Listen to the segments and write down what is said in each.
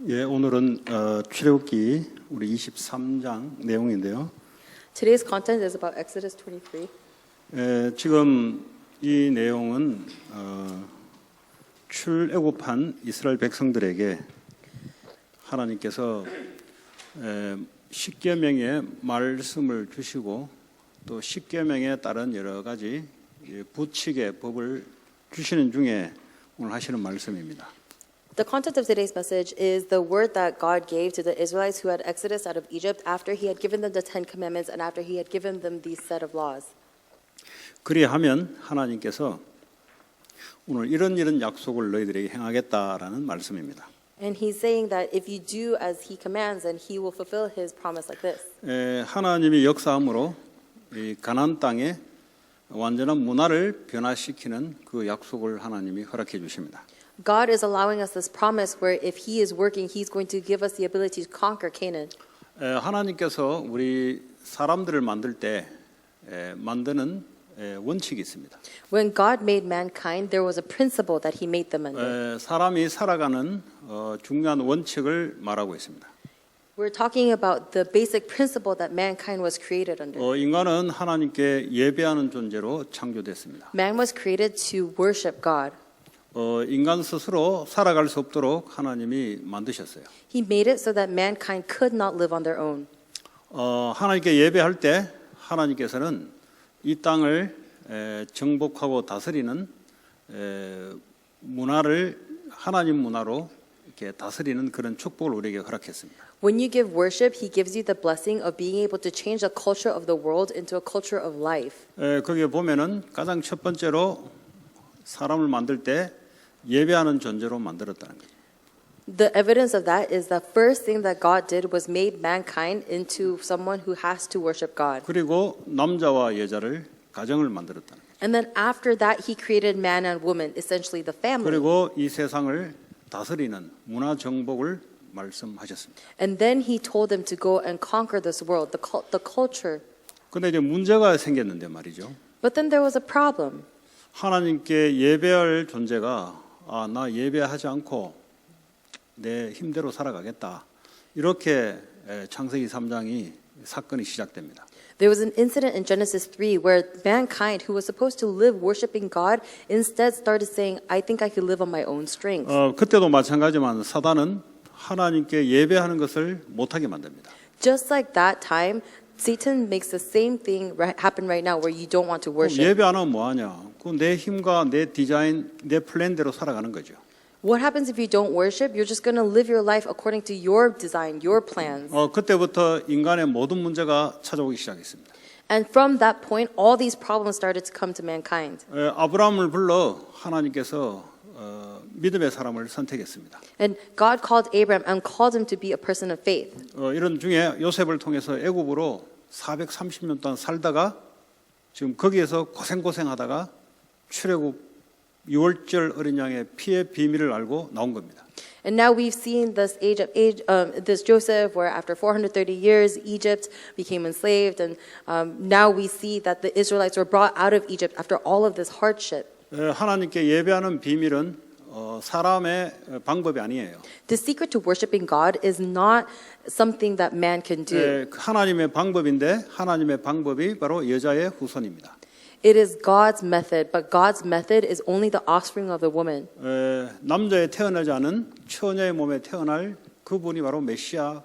예, 오늘은 출애굽기 우리 23장 내용인데요. Today's content is about Exodus 23. 지금 이 내용은 출애굽한 이스라엘 백성들에게 하나님께서 십계명의 말씀을 주시고 또 십계명에 따른 여러 가지 부칙의 법을 주시는 중에 오늘 하시는 말씀입니다. The content of today's message is the word that God gave to the Israelites who had exodus out of Egypt after He had given them the Ten Commandments and after He had given them these set of laws. 그리하면 하나님께서 오늘 이런 약속을 너희들에게 행하겠다라는 말씀입니다. And He's saying that if you do as He commands, then He will fulfill His promise like this. 하나님이 역사함으로 이 가나안 땅에 완전한 문화를 변화시키는 그 약속을 하나님이 허락해 주십니다. God is allowing us this promise where if He is working, He's going to give us the ability to conquer Canaan. 하나님께서 우리 사람들을 만들 때 만드는 원칙이 있습니다. When God made mankind, there was a principle that He made them under. 사람이 살아가는 중요한 원칙을 말하고 있습니다. We're talking about the basic principle that mankind was created under. 인간은 하나님께 예배하는 존재로 창조됐습니다. Man was created to worship God. 인간 스스로 살아갈 수 없도록 하나님이 만드셨어요. He made it so that mankind could not live on their own. 하나님께 예배할 때 하나님께서는 이 땅을 정복하고 다스리는 문화를 하나님 문화로 이렇게 다스리는 그런 축복을 우리에게 허락했습니다. When you give worship, He gives you the blessing of being able to change the culture of the world into a culture of life. 거기에 보면은 가장 첫 번째로 사람을 만들 때 예배하는 존재로 만들었다는 거죠. The evidence of that is the first thing that God did was made mankind into someone who has to worship God. 그리고 남자와 여자를 가정을 만들었다는 거죠. And then after that, He created man and woman, essentially the family. 그리고 이 세상을 다스리는 문화 정복을 말씀하셨습니다. And then He told them to go and conquer this world, the culture. 근데 이제 문제가 생겼는데 말이죠. But then there was a problem. 하나님께 예배할 존재가 나 예배하지 않고 내 힘대로 살아가겠다. 이렇게 창세기 3장이 사건이 시작됩니다. There was an incident in Genesis 3 where mankind, who was supposed to live worshiping God, instead started saying, I think I could live on my own strength. 그때도 마찬가지지만 사단은 하나님께 예배하는 것을 못하게 만듭니다. Just like that time, Satan makes the same thing happen right now where you don't want to worship. 예배 안 하면 뭐하냐? 내 힘과 내 디자인, 내 플랜대로 살아가는 거죠. What happens if you don't worship? You're just going to live your life according to your design, your plans. 그때부터 인간의 모든 문제가 찾아오기 시작했습니다. And from that point, all these problems started to come to mankind. 아브라함을 불러 하나님께서 믿음의 사람을 선택했습니다. And God called Abraham and called him to be a person of faith. 이런 중에 요셉을 통해서 애굽으로 430년 동안 살다가 지금 거기에서 고생하다가 출애굽 6월절 어린 양의 피의 비밀을 알고 나온 겁니다. And now we've seen this this Joseph, where after 430 years, Egypt became enslaved, and now we see that the Israelites were brought out of Egypt after all of this hardship. 하나님께 예배하는 비밀은 사람의 방법이 아니에요. The secret to worshiping God is not something that man can do. 하나님의 방법인데 하나님의 방법이 바로 여자의 후손입니다. It is God's method, but God's method is only the offspring of the woman. 남자에 태어나지 않은 처녀의 몸에 태어날 그분이 바로 메시아다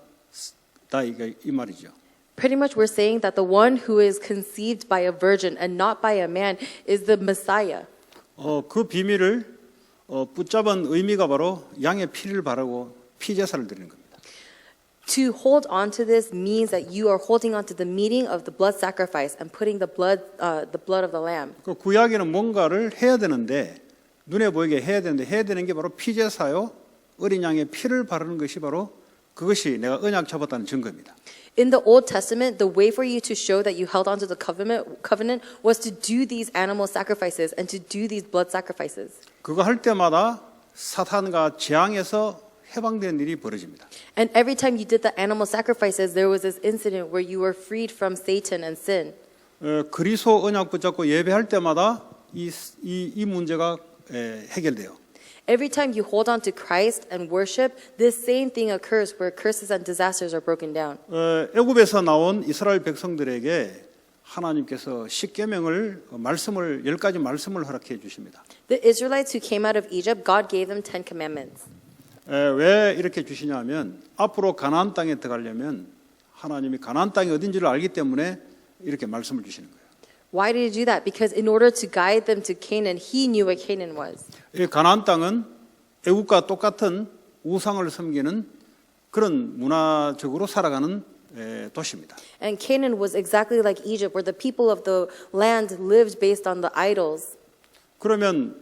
이 말이죠. Pretty much we're saying that the one who is conceived by a virgin and not by a man is the Messiah. 그 비밀을 붙잡은 의미가 바로 양의 피를 바르고 피제사를 드리는 겁니다. To hold on to this means that you are holding on to the meaning of the blood sacrifice and putting the blood of the lamb. 그 구약에는 뭔가를 해야 되는데 눈에 보이게 해야 되는 게 바로 피제사요. 어린 양의 피를 바르는 것이 바로 그것이 내가 언약 잡았다는 증거입니다. In the Old Testament, the way for you to show that you held on to the covenant was to do these animal sacrifices and to do these blood sacrifices. 그거 할 때마다 사탄과 재앙에서 해방되는 일이 벌어집니다. And every time you did the animal sacrifices, there was this incident where you were freed from Satan and sin. 그리스도 언약 붙잡고 예배할 때마다 이 문제가 해결돼요. Every time you hold on to Christ and worship, this same thing occurs where curses and disasters are broken down. 애굽에서 나온 이스라엘 백성들에게 하나님께서 십계명을 말씀을 10가지 말씀을 허락해 주십니다. The Israelites who came out of Egypt, God gave them 10 commandments. 왜 이렇게 주시냐면 앞으로 가나안 땅에 들어가려면 하나님이 가나안 땅이 어딘지를 알기 때문에 이렇게 말씀을 주시는 거예요. Why did he do that? Because in order to guide them to Canaan, he knew what Canaan was. 이 가나안 땅은 애국과 똑같은 우상을 섬기는 그런 문화적으로 살아가는 도시입니다. And Canaan was exactly like Egypt, where the people of the land lived based on the idols. 그러면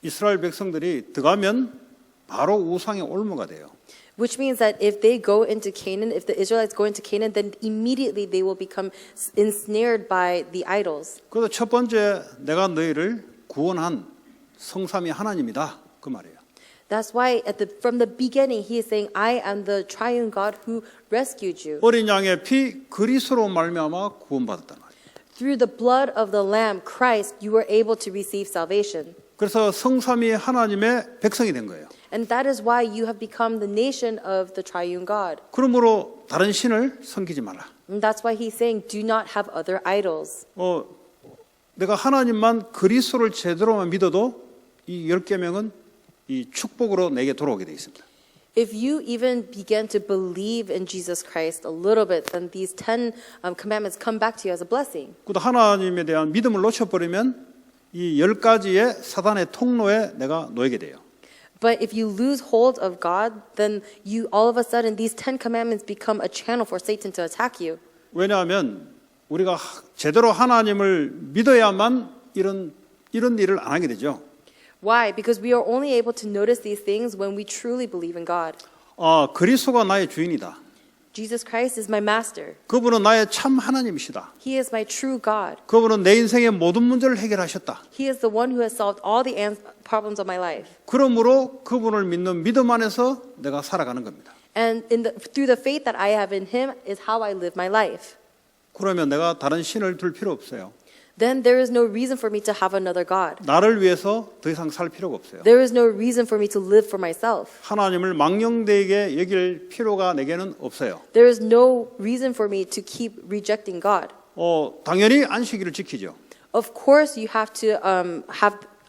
이스라엘 백성들이 들어가면 바로 우상의 올무가 돼요. Which means that if they go into Canaan, if the Israelites go into Canaan, then immediately they will become ensnared by the idols. 그래서 첫 번째 내가 너희를 구원한 성삼위 하나님이다 그 말이에요. That's why from the beginning he is saying, I am the triune God who rescued you. 어린 양의 피 그리스도로 말미암아 구원받았단 말이에요. Through the blood of the Lamb, Christ, you were able to receive salvation. 그래서 성삼위 하나님의 백성이 된 거예요. And that is why you have become the nation of the triune God. 그러므로 다른 신을 섬기지 말라. And that's why he's saying, do not have other idols. 내가 하나님만 그리스도를 제대로만 믿어도 이 10계명은 이 축복으로 내게 돌아오게 돼 있습니다. If you even begin to believe in Jesus Christ a little bit, then these 10 commandments come back to you as a blessing. 또 하나님에 대한 믿음을 놓쳐버리면 이 10가지의 사단의 통로에 내가 놓이게 돼요. But if you lose hold of God, then you all of a sudden these 10 commandments become a channel for Satan to attack you. 왜냐하면 우리가 제대로 하나님을 믿어야만 이런 일을 안 하게 되죠. Why? Because we are only able to notice these things when we truly believe in God. 그리스도가 나의 주인이다. Jesus Christ is my master. 그분은 나의 참 하나님이시다. He is my true God. 그분은 내 인생의 모든 문제를 해결하셨다. He is the one who has solved all the problems of my life. 그러므로 그분을 믿는 믿음 안에서 내가 살아가는 겁니다. And through the faith that I have in Him is how I live my life. 그러면 내가 다른 신을 둘 필요 없어요. Then there is no reason for me to have another God. 나를 위해서 더 이상 살 필요가 없어요. There is no reason for me to live for myself. 하나님을 망령되게 여길 필요가 내게는 없어요. There is no reason for me to keep rejecting God. 당연히 안식일을 지키죠. Of course, you have to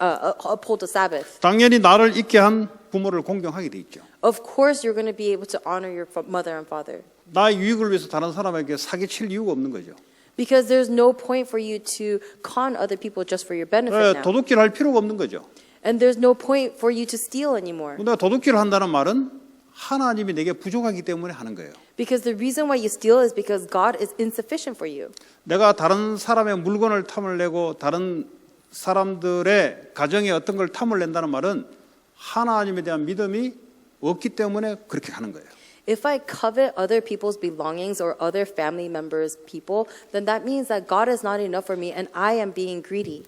uphold the Sabbath. 당연히 나를 있게 한 부모를 공경하게 돼 있죠. Of course, you're going to be able to honor your mother and father. 나의 유익을 위해서 다른 사람에게 사기칠 이유가 없는 거죠. Because there's no point for you to con other people just for your benefit now. 도둑질 할 필요가 없는 거죠. And there's no point for you to steal anymore. 내가 도둑질을 한다는 말은 하나님이 내게 부족하기 때문에 하는 거예요. Because the reason why you steal is because God is insufficient for you. 내가 다른 사람의 물건을 탐을 내고 다른 사람들의 가정에 어떤 걸 탐을 낸다는 말은 하나님에 대한 믿음이 없기 때문에 그렇게 하는 거예요. If I covet other people's belongings or other family members' people, then that means that God is not enough for me and I am being greedy.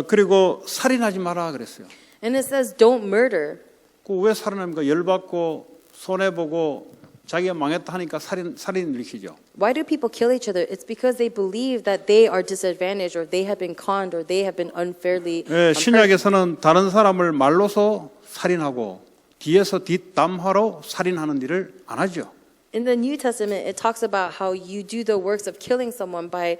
그리고 살인하지 마라 그랬어요. And it says, don't murder. 왜 살인합니까? 열받고 손해보고 자기가 망했다 하니까 살인 일으키죠. Why do people kill each other? It's because they believe that they are disadvantaged or they have been conned or they have been unfairly hurt. 신약에서는 다른 사람을 말로서 살인하고 뒤에서 뒷담화로 살인하는 일을 안 하죠. In the New Testament, it talks about how you do the works of killing someone by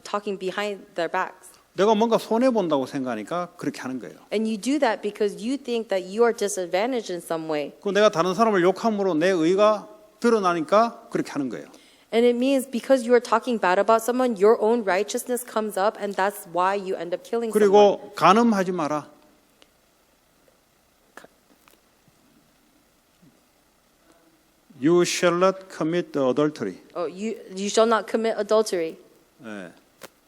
talking behind their backs. 내가 뭔가 손해본다고 생각하니까 그렇게 하는 거예요. And you do that because you think that you are disadvantaged in some way. 내가 다른 사람을 욕함으로 내 의가 드러나니까 그렇게 하는 거예요. And it means because you are talking bad about someone, your own righteousness comes up and that's why you end up killing someone. 그리고 간음하지 마라. You shall not commit adultery. You shall not commit adultery.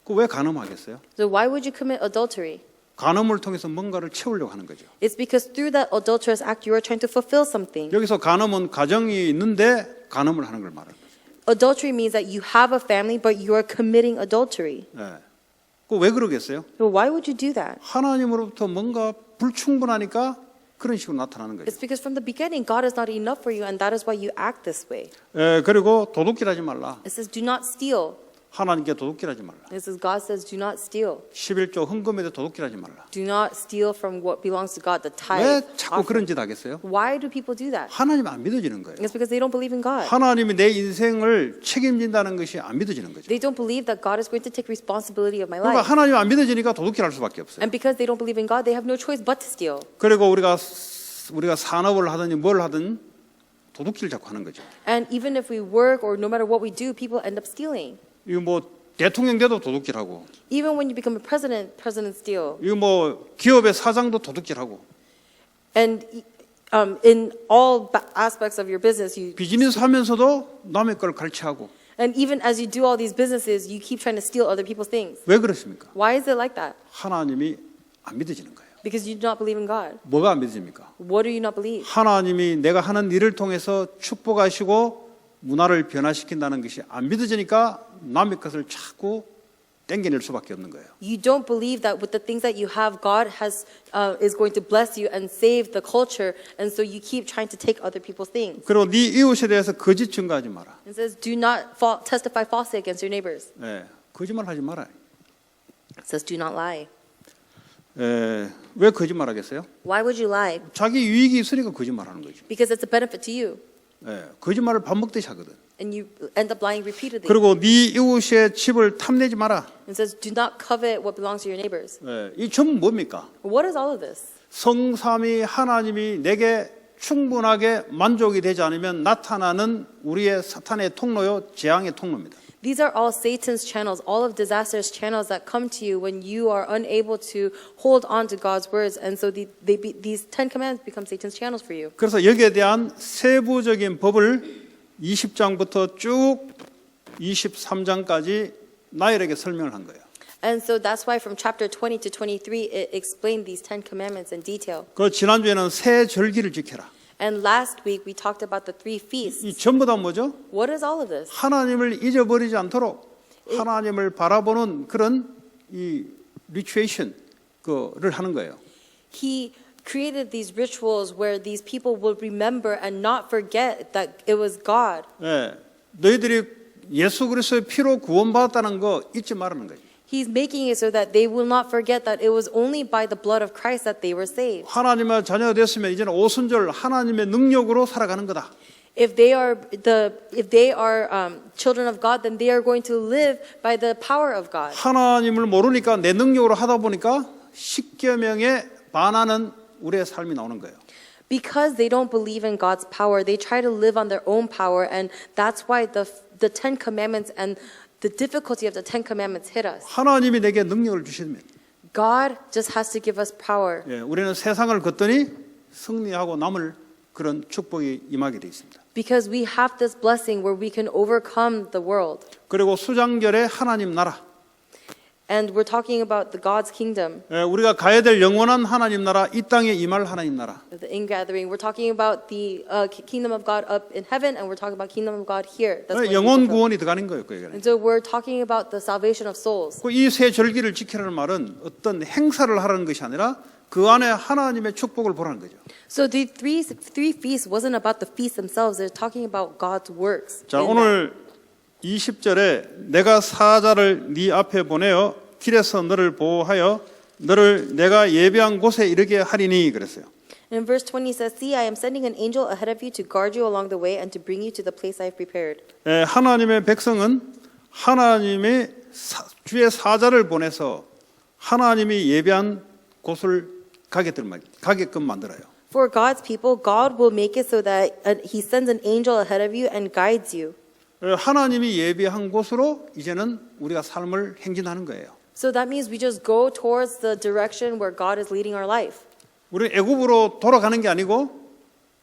왜 간음하겠어요? So why would you commit adultery? 간음을 통해서 뭔가를 채우려고 하는 거죠. It's because through that adulterous act you are trying to fulfill something. 여기서 간음은 가정이 있는데 간음을 하는 걸 말하는 거죠. Adultery means that you have a family but you are committing adultery. 왜 그러겠어요? So why would you do that? 하나님으로부터 뭔가 불충분하니까 그런 식으로 나타나는 거죠. It's because from the beginning God is not enough for you and that is why you act this way. 그리고 도둑질하지 말라. It says do not steal. 하나님께 도둑질하지 말라. This is God says, do not steal. 11조 헌금에도 도둑질하지 말라. Do not steal from what belongs to God, the 왜 tithe. 자꾸 그런 offering. 짓 하겠어요? Why do people do that? 하나님 안 믿어지는 거예요. It's because they don't believe in God. 하나님이 내 인생을 책임진다는 것이 안 믿어지는 거죠. They don't believe that God is going to take responsibility of my 그러니까 life. 하나님 안 믿어지니까 도둑질할 수밖에 없어요. And because they don't believe in God, they have no choice but to steal. 그리고 우리가 산업을 하든지 뭘 하든 도둑질 자꾸 하는 거죠. And even if we work or no matter what we do, people end up stealing. 이거 뭐 대통령 돼도 도둑질하고, Even when you become a president, presidents steal. 이거 뭐 기업의 사장도 도둑질하고, And in all aspects of your business, you 비즈니스 하면서도 남의 걸 갈취하고. and even as you do all these businesses, you keep trying to steal other people's things. 왜 그렇습니까? Why is it like that? 하나님이 안 믿어지는 거예요. Because you do not believe in God. 뭐가 안 믿어집니까? What do you not believe? 하나님이 내가 하는 일을 통해서 축복하시고 문화를 변화시킨다는 것이 안 믿어지니까 남의 것을 자꾸 땡겨낼 수밖에 없는 거예요. You don't believe that with the things that you have, God is going to bless you and save the culture, and so you keep trying to take other people's things. 그리고 네 이웃에 대해서 거짓 증거하지 마라. It says, do not testify falsely against your neighbors. 예, 거짓말 하지 마라. It says, do not lie. 왜 거짓말하겠어요? Why would you lie? 자기 유익이 있으니까 거짓말하는 거죠. Because it's a benefit to you, 거짓말을 밥 먹듯이 하거든. and you end up lying repeatedly. 그리고 네 이웃의 집을 탐내지 마라. It says, do not covet what belongs to your neighbors. 이 전부 뭡니까? What is all of this? 성삼위 하나님이 내게 충분하게 만족이 되지 않으면 나타나는 우리의 사탄의 통로요, 재앙의 통로입니다. These are all Satan's channels, all of disaster's channels that come to you when you are unable to hold on to God's words. And so these 10 commandments become Satan's channels for you. 그래서 여기에 대한 세부적인 법을 20장부터 쭉 23장까지 나엘에게 설명을 한 거예요. And so that's why from chapter 20 to 23, it explained these 10 commandments in detail. 그 지난주에는 새 절기를 지켜라. And last week, we talked about the 3 feasts. 이 전부 다 뭐죠? What is all of this? 하나님을 잊어버리지 않도록 하나님을 바라보는 그런 이 리추에이션 그를 하는 거예요. He created these rituals where these people would remember and not forget that it was God. 너희들이 예수 그리스도의 피로 구원받았다는 거 잊지 말라는 거죠. He's making it so that they will not forget that it was only by the blood of Christ that they were saved. 하나님의 자녀가 됐으면 이제는 오순절 하나님의 능력으로 살아가는 거다. If they are children of God, then they are going to live by the power of God. 하나님을 모르니까 내 능력으로 하다 보니까 십계명에 반하는 우리의 삶이 나오는 거예요. Because they don't believe in God's power, they try to live on their own power, and that's why the 10 commandments and the difficulty of the 10 commandments hit us. 하나님이 내게 능력을 주시면 God just has to give us power. 우리는 세상을 걷더니 승리하고 남을 그런 축복이 임하게 되어 있습니다. Because we have this blessing where we can overcome the world. 그리고 수장절에 하나님 나라. And we're talking about the God's kingdom. 우리가 가야 될 영원한 하나님 나라, 이 땅에 임할 하나님 나라. The ingathering. We're talking about the kingdom of God up in heaven, and we're talking about kingdom of God here. That's what 영혼 구원이 들어가는 거예요. 그 얘기는. And so we're talking about the salvation of souls. 이 세 절기를 지키라는 말은 어떤 행사를 하라는 것이 아니라 그 안에 하나님의 축복을 보라는 거죠. So the three feasts wasn't about the feasts themselves. They're talking about God's works. 자, 오늘 20절에 내가 사자를 네 앞에 보내어 길에서 너를 보호하여 너를 내가 예비한 곳에 이르게 하리니 그랬어요. In verse 20 it says, See, I am sending an angel ahead of you to guard you along the way and to bring you to the place I have prepared. 하나님의 백성은 하나님의 주의 사자를 보내서 하나님이 예비한 곳을 가게끔 만들어요. For God's people, God will make it so that He sends an angel ahead of you and guides you. 하나님이 예비한 곳으로 이제는 우리가 삶을 행진하는 거예요. So that means we just go towards the direction where God is leading our life. 우리 애굽으로 돌아가는 게 아니고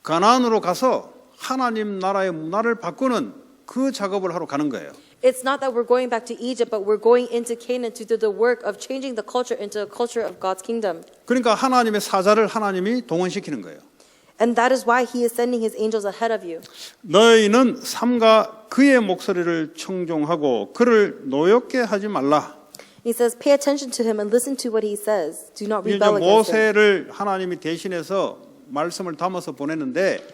가나안으로 가서 하나님 나라의 문화를 바꾸는 그 작업을 하러 가는 거예요. It's not that we're going back to Egypt, but we're going into Canaan to do the work of changing the culture into a culture of God's kingdom. 그러니까 하나님의 사자를 하나님이 동원시키는 거예요. And that is why He is sending His angels ahead of you. 너희는 삼가 그의 목소리를 청종하고 그를 노엽게 하지 말라. He says, pay attention to him and listen to what he says. Do not 이제 rebel against him. 모세를 하나님이 대신해서 말씀을 담아서 보냈는데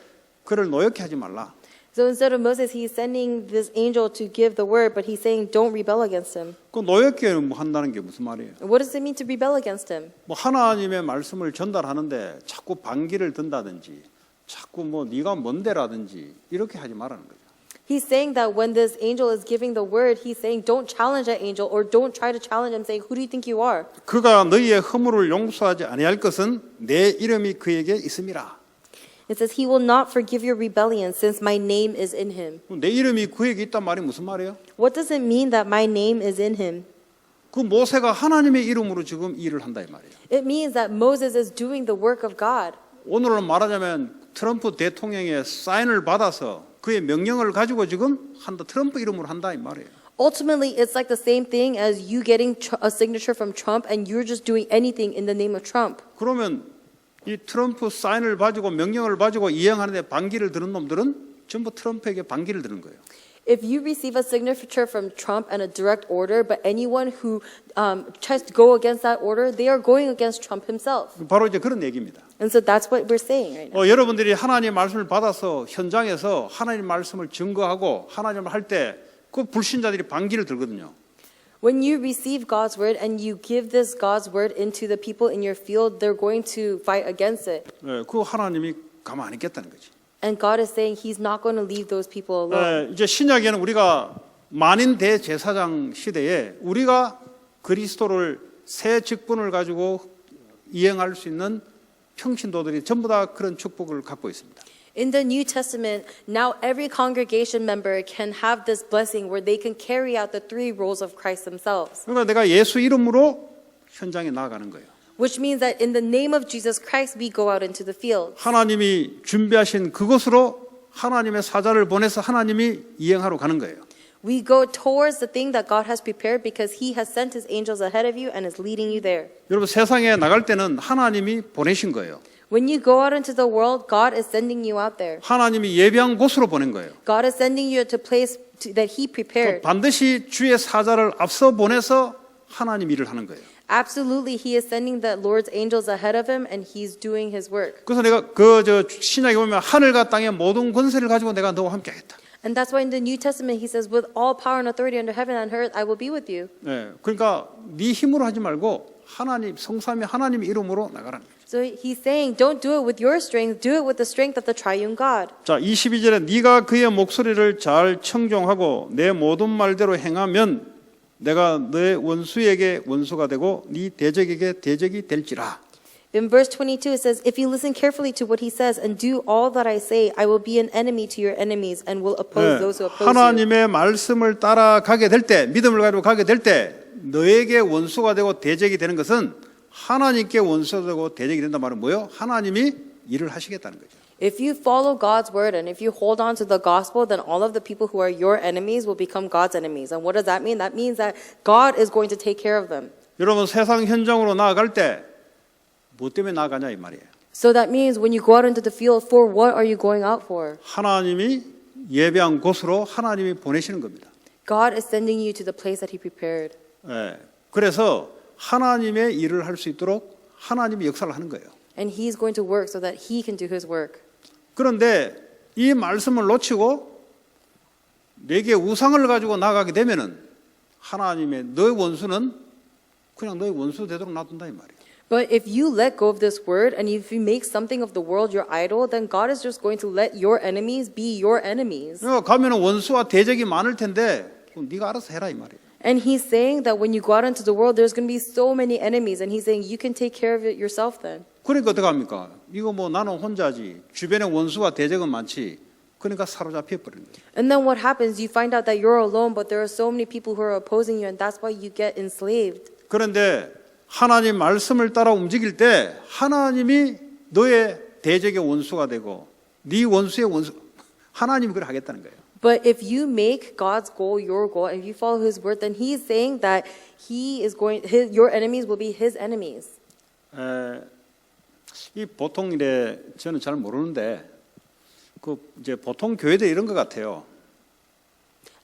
그를 노엽게 하지 말라. So instead of Moses, he's sending this angel to give the word, but he's saying, don't rebel against him. 그 노엽게 한다는 게 무슨 말이에요? What does it mean to rebel against him? 뭐 하나님의 말씀을 전달하는데 자꾸 반기를 든다든지 자꾸 뭐 네가 뭔데라든지 이렇게 하지 말라는 거죠. He's saying that when this angel is giving the word, he's saying, don't challenge that angel or don't try to challenge him, saying, who do you think you are? 그가 너희의 허물을 용서하지 아니할 것은 내 이름이 그에게 있음이라. It says, he will not forgive your rebellion since my name is in him. 내 이름이 그에게 있단 말이 무슨 말이에요? What does it mean that my name is in him? 그 모세가 하나님의 이름으로 지금 일을 한다 이 말이에요. It means that Moses is doing the work of God. 오늘은 말하자면 트럼프 대통령의 사인을 받아서 그의 명령을 가지고 지금 한다. 트럼프 이름으로 한다 이 말이에요. Ultimately, it's like the same thing as you getting a signature from Trump and you're just doing anything in the name of Trump. 그러면 이 트럼프 사인을 가지고 명령을 가지고 이행하는데 반기를 드는 놈들은 전부 트럼프에게 반기를 드는 거예요. If you receive a signature from Trump and a direct order, but anyone who tries to go against that order, they are going against Trump himself. 바로 이제 그런 얘기입니다. And so that's what we're saying right now. 여러분들이 하나님의 말씀을 받아서 현장에서 하나님 말씀을 증거하고 하나님을 할 때 그 불신자들이 반기를 들거든요. When you receive God's word and you give this God's word into the people in your field, they're going to fight against it. 그 하나님이 가만 안 있겠다는 거지. And God is saying He's not going to leave those people alone. 이제 신약에는 우리가 만인 대제사장 시대에 우리가 그리스도를 새 직분을 가지고 이행할 수 있는 평신도들이 전부 다 그런 축복을 갖고 있습니다. In the New Testament, now every congregation member can have this blessing where they can carry out the three roles of Christ themselves. 그러니까 내가 예수 이름으로 현장에 나아가는 거예요. Which means that in the name of Jesus Christ, we go out into the field. 하나님이 준비하신 그것으로 하나님의 사자를 보내서 하나님이 이행하러 가는 거예요. We go towards the thing that God has prepared because He has sent His angels ahead of you and is leading you there. 여러분 세상에 나갈 때는 하나님이 보내신 거예요. When you go out into the world, God is sending you out there. 하나님이 예비한 곳으로 보낸 거예요. God is sending you to a place that He prepared. 반드시 주의 사자를 앞서 보내서 하나님 일을 하는 거예요. Absolutely, He is sending the Lord's angels ahead of Him and He's doing His work. 그래서 내가 신약에 보면 하늘과 땅의 모든 권세를 가지고 내가 너와 함께 하겠다. And that's why in the New Testament He says, with all power and authority under heaven and earth, I will be with you. 네, 그러니까 네 힘으로 하지 말고 하나님 성삼위 하나님 이름으로 나가라는 거예요. So He's saying, don't do it with your strength, do it with the strength of the triune God. 자, 22절에 네가 그의 목소리를 잘 청종하고 내 모든 말대로 행하면 내가 너의 원수에게 원수가 되고 네 대적에게 대적이 될지라. In verse 22 it says, if you listen carefully to what He says and do all that I say, I will be an enemy to your enemies and will oppose those who oppose you. 하나님의 말씀을 따라가게 될 때, 믿음을 가지고 가게 될 때 너에게 원수가 되고 대적이 되는 것은 하나님께 원수가 되고 대적이 된단 말은 뭐예요? 하나님이 일을 하시겠다는 거죠. If you follow God's word and if you hold on to the gospel, then all of the people who are your enemies will become God's enemies. And what does that mean? That means that God is going to take care of them. 여러분 세상 현장으로 나아갈 때 뭐 때문에 나아가냐 이 말이에요. So that means when you go out into the field, for what are you going out for? 하나님이 예배한 곳으로 하나님이 보내시는 겁니다. God is sending you to the place that He prepared. 예, 그래서 하나님의 일을 할 수 있도록 하나님이 역사를 하는 거예요. And He's going to work so that He can do His work. 그런데 이 말씀을 놓치고 내게 우상을 가지고 나가게 되면은 하나님의 너의 원수는 그냥 너의 원수 되도록 놔둔다 이 말이에요. But if you let go of this word and if you make something of the world your idol, then God is just going to let your enemies be your enemies. 가면은 원수와 대적이 많을 텐데 네가 알아서 해라 이 말이에요. And He's saying that when you go out into the world, there's going to be so many enemies. And He's saying you can take care of it yourself then. 그러니까 어떻게 합니까? 이거 뭐 나는 혼자지 주변에 원수와 대적은 많지. 그러니까 사로잡혀 버리는 거예요. And then what happens? You find out that you're alone, but there are so many people who are opposing you, and that's why you get enslaved. 그런데 하나님 말씀을 따라 움직일 때 하나님이 너의 대적의 원수가 되고 네 원수의 원수 하나님이 그걸 하겠다는 거예요. But if you make God's goal your goal and if you follow His word, then He is saying that He is your enemies will be His enemies. 이 보통 이래 저는 잘 모르는데 그 이제 보통 교회들 이런 것 같아요.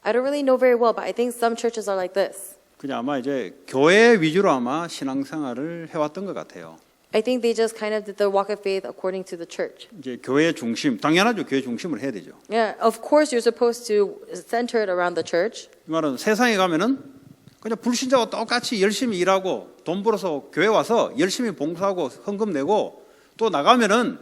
I don't really know very well, but I think some churches are like this. 그냥 아마 이제 교회 위주로 아마 신앙생활을 해왔던 것 같아요. I think they just kind of did the walk of faith according to the church. 이제 교회 중심, 당연하죠. 교회 중심을 해야 되죠. Yeah, of course you're supposed to center it around the church. 이 말은 세상에 가면은 그냥 불신자와 똑같이 열심히 일하고 돈 벌어서 교회 와서 열심히 봉사하고 헌금 내고 또 나가면은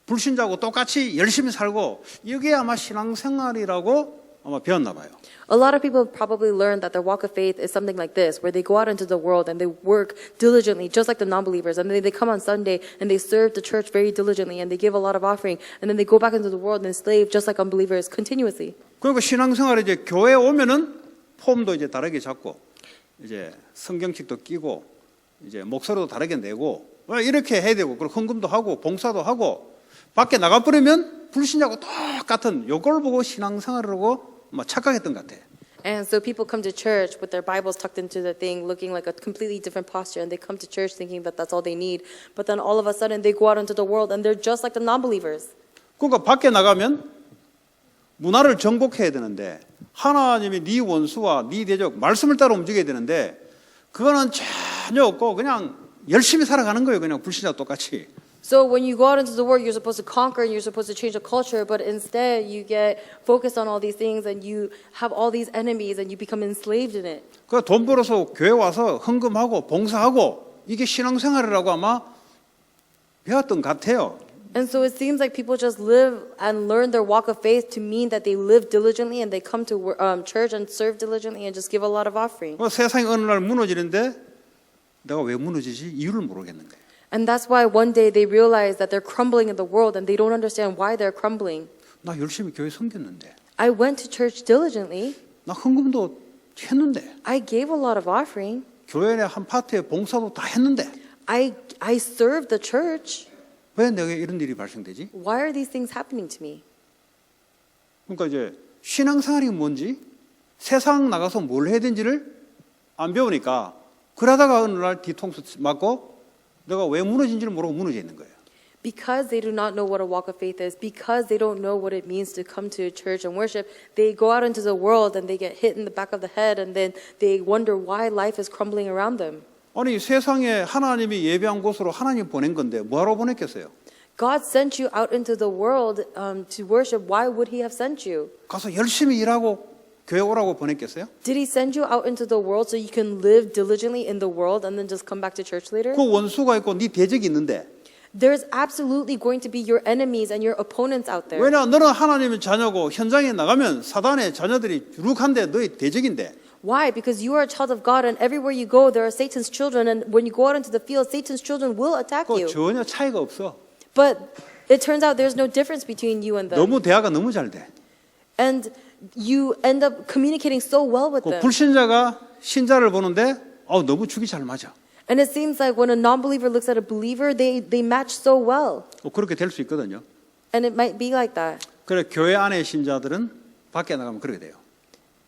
불신자하고 똑같이 열심히 살고 이게 아마 신앙생활이라고 아마 배웠나 봐요. A lot of people probably learned that their walk of faith is something like this, where they go out into the world and they work diligently, just like the non-believers. And then they come on Sunday and they serve the church very diligently and they give a lot of offering. And then they go back into the world and slave just like unbelievers continuously. 그리고 신앙생활에 이제 교회 오면은 폼도 이제 다르게 잡고 이제 성경책도 끼고 이제 목소리도 다르게 내고 이렇게 해야 되고 그리고 헌금도 하고 봉사도 하고 밖에 나가버리면 불신자하고 똑같은 요걸 보고 신앙생활을 하고 착각했던 것 같아요. And so people come to church with their Bibles tucked into the thing, looking like a completely different posture. And they come to church thinking that that's all they need. But then all of a sudden they go out into the world and they're just like the non-believers. 그러니까 밖에 나가면 문화를 정복해야 되는데 하나님이 네 원수와 네 대적 말씀을 따라 움직여야 되는데 그거는 전혀 없고 그냥 열심히 살아가는 거예요. 그냥 불신자 똑같이. So when you go out into the world, you're supposed to conquer and you're supposed to change the culture, but instead you get focused on all these things and you have all these enemies and you become enslaved in it. 그 돈 벌어서 교회 와서 헌금하고 봉사하고 이게 신앙생활이라고 아마 배웠던 것 같아요. And so it seems like people just live and learn their walk of faith to mean that they live diligently and they come to church and serve diligently and just give a lot of offering. 세상이 어느 날 무너지는데 내가 왜 무너지지 이유를 모르겠는 거예요. And that's why one day they realize that they're crumbling in the world and they don't understand why they're crumbling. 나 열심히 교회 섬겼는데 I went to church diligently. 나 헌금도 했는데 I gave a lot of offering. 교회 내 한 파트에 봉사도 다 했는데 I served the church. 왜 내게 이런 일이 발생되지? Why are these things happening to me? 그러니까 이제 신앙생활이 뭔지 세상 나가서 뭘 해야 되는지를 안 배우니까 그러다가 어느 날 뒤통수 맞고 내가 왜 무너진지를 모르고 무너져 있는 거예요. Because they do not know what a walk of faith is, because they don't know what it means to come to church and worship, they go out into the world and they get hit in the back of the head and then they wonder why life is crumbling around them. 아니 세상에 하나님이 예배한 곳으로 하나님 보낸 건데 뭐하러 보냈겠어요? God sent you out into the world to worship. Why would He have sent you? 가서 열심히 일하고 교회 오라고 보냈겠어요? Did He send you out into the world so you can live diligently in the world and then just come back to church later? 그 원수가 있고 네 대적이 있는데 There's absolutely going to be your enemies and your opponents out there. 왜냐 너는 하나님의 자녀고 현장에 나가면 사단의 자녀들이 유룩한데 너의 대적인데 Why? Because you are a child of God and everywhere you go there are Satan's children and when you go out into the field Satan's children will attack 그 you. 전혀 차이가 없어. But it turns out there's no difference between you and them. 너무 대화가 너무 잘 돼. And you end up communicating so well with 그 them. 불신자가 신자를 보는데 너무 죽이 잘 맞아. And it seems like when a non-believer looks at a believer, they match so well. 그렇게 될 수 있거든요. And it might be like that. 그래 교회 안에 신자들은 밖에 나가면 그렇게 돼요.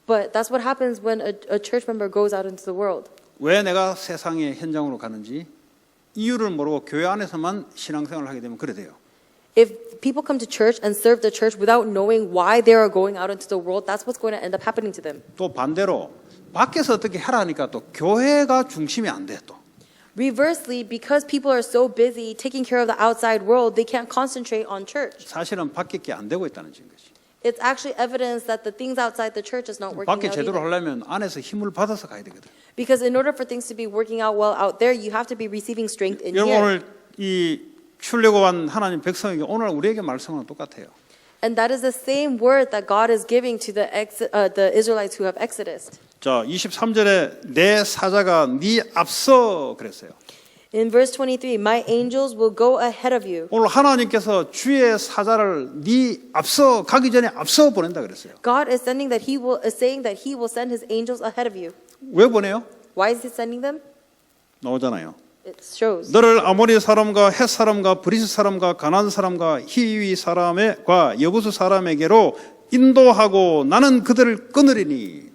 But that's what happens when a church member goes out into the world. 왜 내가 세상의 현장으로 가는지 이유를 모르고 교회 안에서만 신앙생활을 하게 되면 그래 돼요. If people come to church and serve the church without knowing why they are going out into the world, that's what's going to end up happening to them. 또 반대로 밖에서 어떻게 하라니까 또 교회가 중심이 안 돼 또. Reversely, because people are so busy taking care of the outside world, they can't concentrate on church. 사실은 밖에 게 안 되고 있다는 증거지. It's actually evidence that the things outside the church is not working 밖에 out 제대로 either. 하려면 안에서 힘을 받아서 가야 되거든. Because in order for things to be working out well out there, you have to be receiving strength in 여러분 here. 오늘 이 출애굽한 하나님 백성에게 오늘 우리에게 말씀은 똑같아요. And that is the same word that God is giving to the Israelites who have Exodus. 자, 23절에 내 사자가 네 앞서 그랬어요. In verse 23, my angels will go ahead of you. 오늘 하나님께서 주의 사자를 네 앞서 가기 전에 앞서 보낸다 그랬어요. God is saying that He will send His angels ahead of you. 왜 보내요? Why is He sending them? 나오잖아요. It shows. 너를 아모리 사람과 헷 사람과 브리스 사람과 가나안 사람과 히위 사람과 여부수 사람에게로 인도하고 나는 그들을 끊으리니.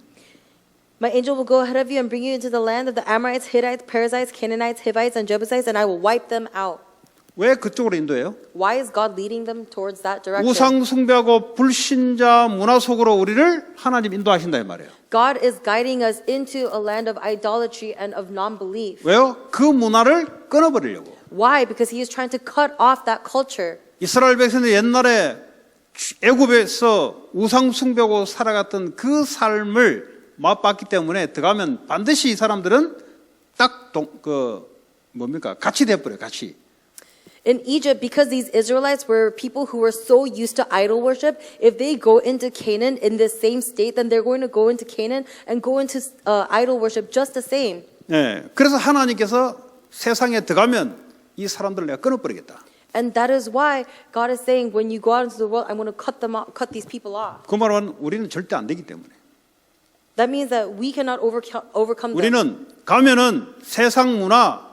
My angel will go ahead of you and bring you into the land of the Amorites, Hittites, Perizzites, Canaanites, Hivites, and Jebusites, and I will wipe them out. 왜 그쪽으로 인도해요? Why is God leading them towards that direction? 우상 숭배하고 불신자 문화 속으로 우리를 하나님 인도하신다 이 말이에요. God is guiding us into a land of idolatry and of non-belief. 왜요? 그 문화를 끊어버리려고. Why? Because he is trying to cut off that culture. 이스라엘 백성들 옛날에 애굽에서 우상 숭배하고 살아갔던 그 삶을 맛봤기 때문에 들어가면 반드시 이 사람들은 같이 돼버려요. 같이. In Egypt, because these Israelites were people who were so used to idol worship, if they go into Canaan in the same state, then they're going to go into Canaan and go into idol worship just the same. 네, 그래서 하나님께서 세상에 들어가면 이 사람들을 내가 끊어버리겠다. And that is why God is saying, when you go out into the world, I'm going to cut these people off. 그 말은 우리는 절대 안 되기 때문에. That means that we cannot overcome them. 우리는 가면은 세상 문화,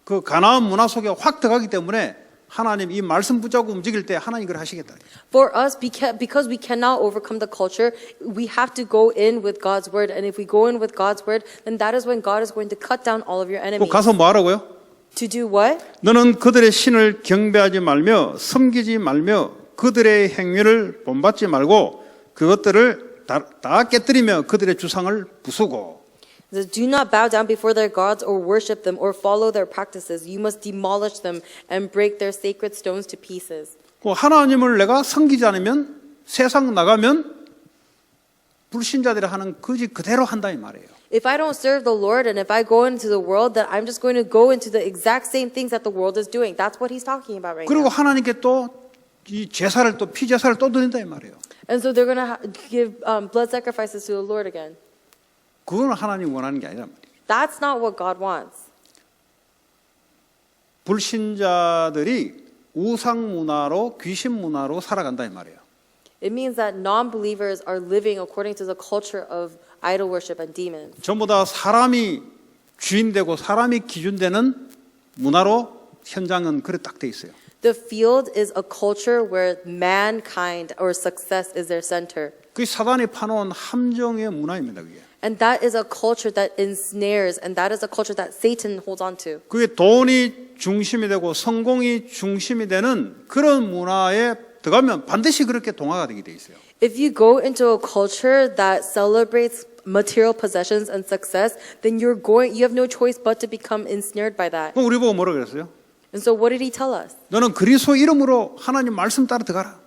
그 가나안 문화 속에 확 들어가기 때문에 하나님 이 말씀 붙잡고 움직일 때 하나님 그걸 하시겠다. For us, because we cannot overcome the culture, we have to go in with God's word. And if we go in with God's word, then that is when God is going to cut down all of your 또 enemies. 가서 뭐 하라고요? To do what? 너는 그들의 신을 경배하지 말며 섬기지 말며 그들의 행위를 본받지 말고 그것들을 다 깨뜨리며 그들의 주상을 부수고. Do not bow down before their gods or worship them or follow their practices. You must demolish them and break their sacred stones to pieces. 하나님을 내가 섬기지 않으면 세상 나가면 불신자들이 하는 거짓 그대로 한다 이 말이에요. If I don't serve the Lord and if I go into the world, then I'm just going to go into the exact same things that the world is doing. That's what he's talking about right 그리고 now. 하나님께 또 이 제사를 또 피제사를 또 드린다 이 말이에요. And so they're going to give blood sacrifices to the Lord again. 그건 하나님 원하는 게 아니란 말이에요. That's not what God wants. 불신자들이 우상 문화로 귀신 문화로 살아간다 이 말이에요. It means that non-believers are living according to the culture of idol worship and demons. 전부 다 사람이 주인되고 사람이 기준되는 문화로 현장은 그래 딱 돼 있어요. The field is a culture where mankind or success is their center. 그게 사단이 파놓은 함정의 문화입니다. 그게. And that is a culture that ensnares, and that is a culture that Satan holds on to. 그게 돈이 중심이 되고 성공이 중심이 되는 그런 문화에 들어가면 반드시 그렇게 동화가 되게 돼 있어요. If you go into a culture that celebrates material possessions and success, then you have no choice but to become ensnared by that. 그럼 우리 보고 뭐라 그랬어요? And so what did he tell us? 너는 그리스도 이름으로 하나님 말씀 따라 들어가라.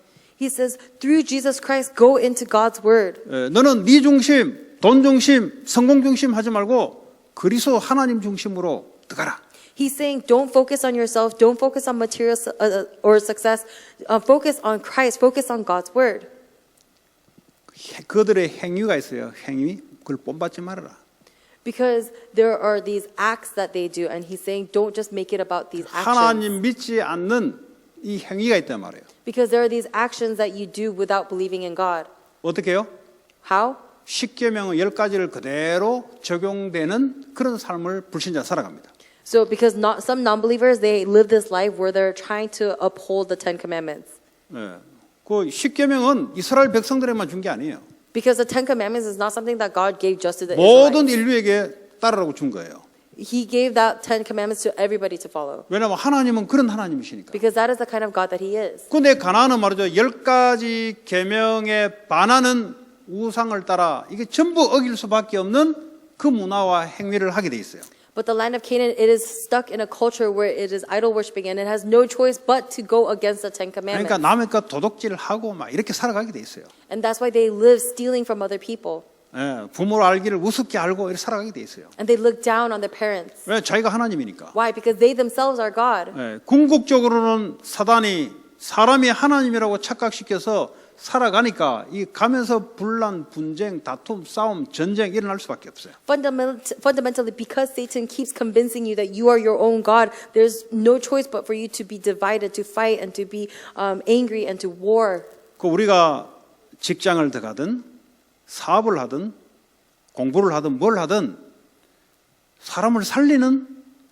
He says, through Jesus Christ, go into God's word. 너는 네 중심, 돈 중심, 성공 중심 하지 말고 그리스도 하나님 중심으로 들어가라. He's saying, don't focus on yourself, don't focus on material or success, focus on Christ, focus on God's word. 그들의 행위가 있어요. 행위, 그걸 본받지 말아라. Because there are these acts that they do, and he's saying, don't just make it about these actions. 하나님 믿지 않는 이 행위가 있단 말이에요. Because there are these actions that you do without believing in God. 어떻게 해요? How? 십계명의 10가지를 그대로 적용되는 그런 삶을 불신자 살아갑니다. So, because some non-believers, they live this life where they're trying to uphold the Ten Commandments. 그 십계명은 이스라엘 백성들에만 준 게 아니에요. Because the Ten Commandments is not something that God gave just to the 모든 Israelites. 인류에게 따르라고 준 거예요. He gave that Ten Commandments to everybody to follow. 왜냐하면 하나님은 그런 하나님이시니까. Because that is the kind of God that He is. 근데 가나안은 말이죠. 10가지 계명에 반하는 우상을 따라 이게 전부 어길 수밖에 없는 그 문화와 행위를 하게 돼 있어요. But the land of Canaan, it is stuck in a culture where it is idol worshiping, and it has no choice but to go against the Ten Commandments. 그러니까 남의 것 도둑질을 하고 막 이렇게 살아가게 돼 있어요. And that's why they live stealing from other people. 부모를 알기를 우습게 알고 이렇게 살아가게 돼 있어요. And they look down on their parents. 왜? 자기가 하나님이니까. Why? Because they themselves are God. 궁극적으로는 사단이 사람이 하나님이라고 착각시켜서 살아가니까 이 가면서 분란, 분쟁, 다툼, 싸움, 전쟁 일어날 수밖에 없어요. Fundamentally, because Satan keeps convincing you that you are your own God, there's no choice but for you to be divided, to fight, and to be angry and to war. 그 우리가 직장을 들어가든 사업을 하든 공부를 하든 뭘 하든 사람을 살리는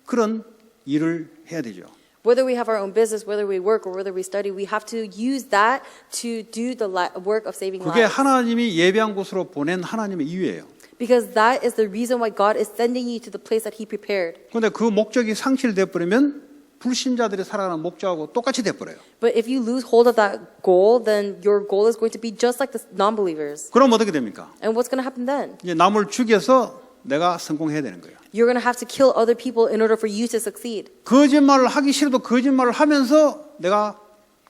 그런 일을 해야 되죠. Whether we have our own business, whether we work, or whether we study, we have to use that to do the work of saving 그게 lives. 하나님이 예배한 곳으로 보낸 하나님의 이유예요. Because that is the reason why God is sending you to the place that He prepared. 그런데 그 목적이 상실돼 버리면 불신자들이 살아가는 목적하고 똑같이 돼 버려요. But if you lose hold of that goal, then your goal is going to be just like the non-believers. 그럼 어떻게 됩니까? And what's going to happen then? 이제 남을 죽여서 내가 성공해야 되는 거예요. You're going to have to kill other people in order for you to succeed. 거짓말을 하기 싫어도 거짓말을 하면서 내가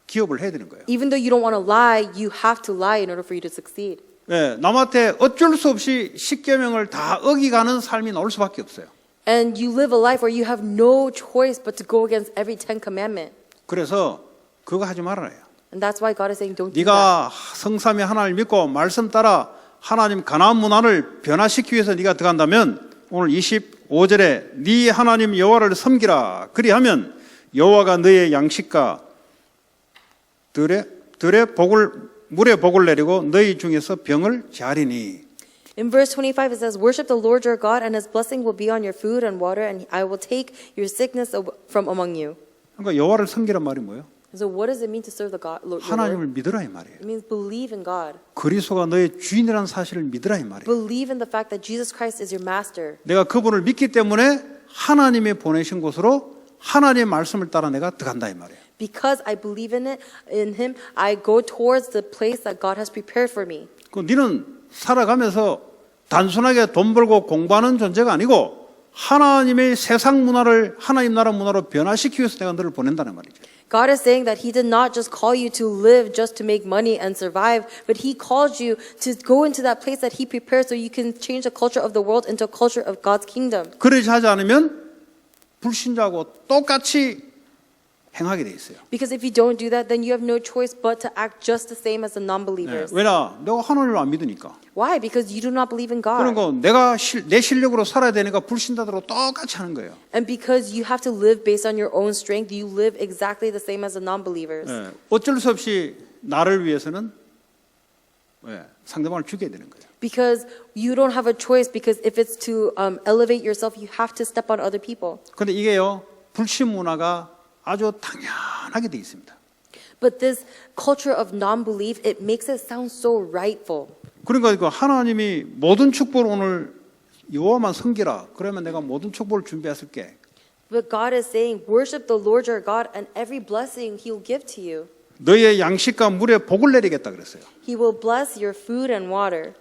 기업을 해야 되는 거예요. Even though you don't want to lie, you have to lie in order for you to succeed. 예, 남한테 어쩔 수 없이 십계명을 다 어기가는 삶이 나올 수밖에 없어요. And you live a life where you have no choice but to go against every 10 commandment. 그래서 그거 하지 말아요. And that's why God is saying don't do that. 네가 성삼위 하나님을 믿고 말씀 따라 하나님 가나안 문화를 변화시키기 위해서 네가 들어간다면 오늘 25절에 네 하나님 여호와를 섬기라. 그리하면 여호와가 너의 양식과 들의 복을 물의 복을 내리고 너희 중에서 병을 자리니. In verse 25 it says, worship the Lord your God and his blessing will be on your food and water and I will take your sickness from among you. 그러니까 여호와를 섬기란 말이 뭐예요? So what does it mean to serve the God, Lord? 하나님을 믿으라 이 말이에요. It means believe in God. 그리스도가 너의 주인이라는 사실을 믿으라 이 말이에요. Believe in the fact that Jesus Christ is your master. 내가 그분을 믿기 때문에 하나님이 보내신 곳으로 하나님의 말씀을 따라 내가 들어간다 이 말이에요. Because I believe in him, I go towards the place that God has prepared for me. 그 너는 살아가면서 단순하게 돈 벌고 공부하는 존재가 아니고 하나님의 세상 문화를 하나님 나라 문화로 변화시키기 위해서 내가 너를 보낸다는 말이죠. God is saying that he did not just call you to live just to make money and survive, but he called you to go into that place that he prepared so you can change the culture of the world into a culture of God's kingdom. 그러지 하지 않으면 불신자하고 똑같이 행하게 돼 있어요. Because if you don't do that, then you have no choice but to act just the same as the non-believers. 왜냐? 내가 하나님을 안 믿으니까. Why? Because you do not believe in God. 그러니까 내가 내 실력으로 살아야 되니까 불신자들하고 똑같이 하는 거예요. And because you have to live based on your own strength, you live exactly the same as the non-believers. 어쩔 수 없이 나를 위해서는 상대방을 죽여야 되는 거예요. Because you don't have a choice, because if it's to elevate yourself, you have to step on other people. 그런데 이게요, 불신 문화가 아주 당연하게 돼 있습니다. But this culture of non-belief, it makes it sound so rightful. 그러니까 그 하나님이 모든 축복을 오늘 여호와만 섬기라. 그러면 내가 모든 축복을 준비했을게. But God is saying, worship the Lord your God, and every blessing He'll give to you. 너의 양식과 물에 복을 내리겠다 그랬어요. He will bless your food and water.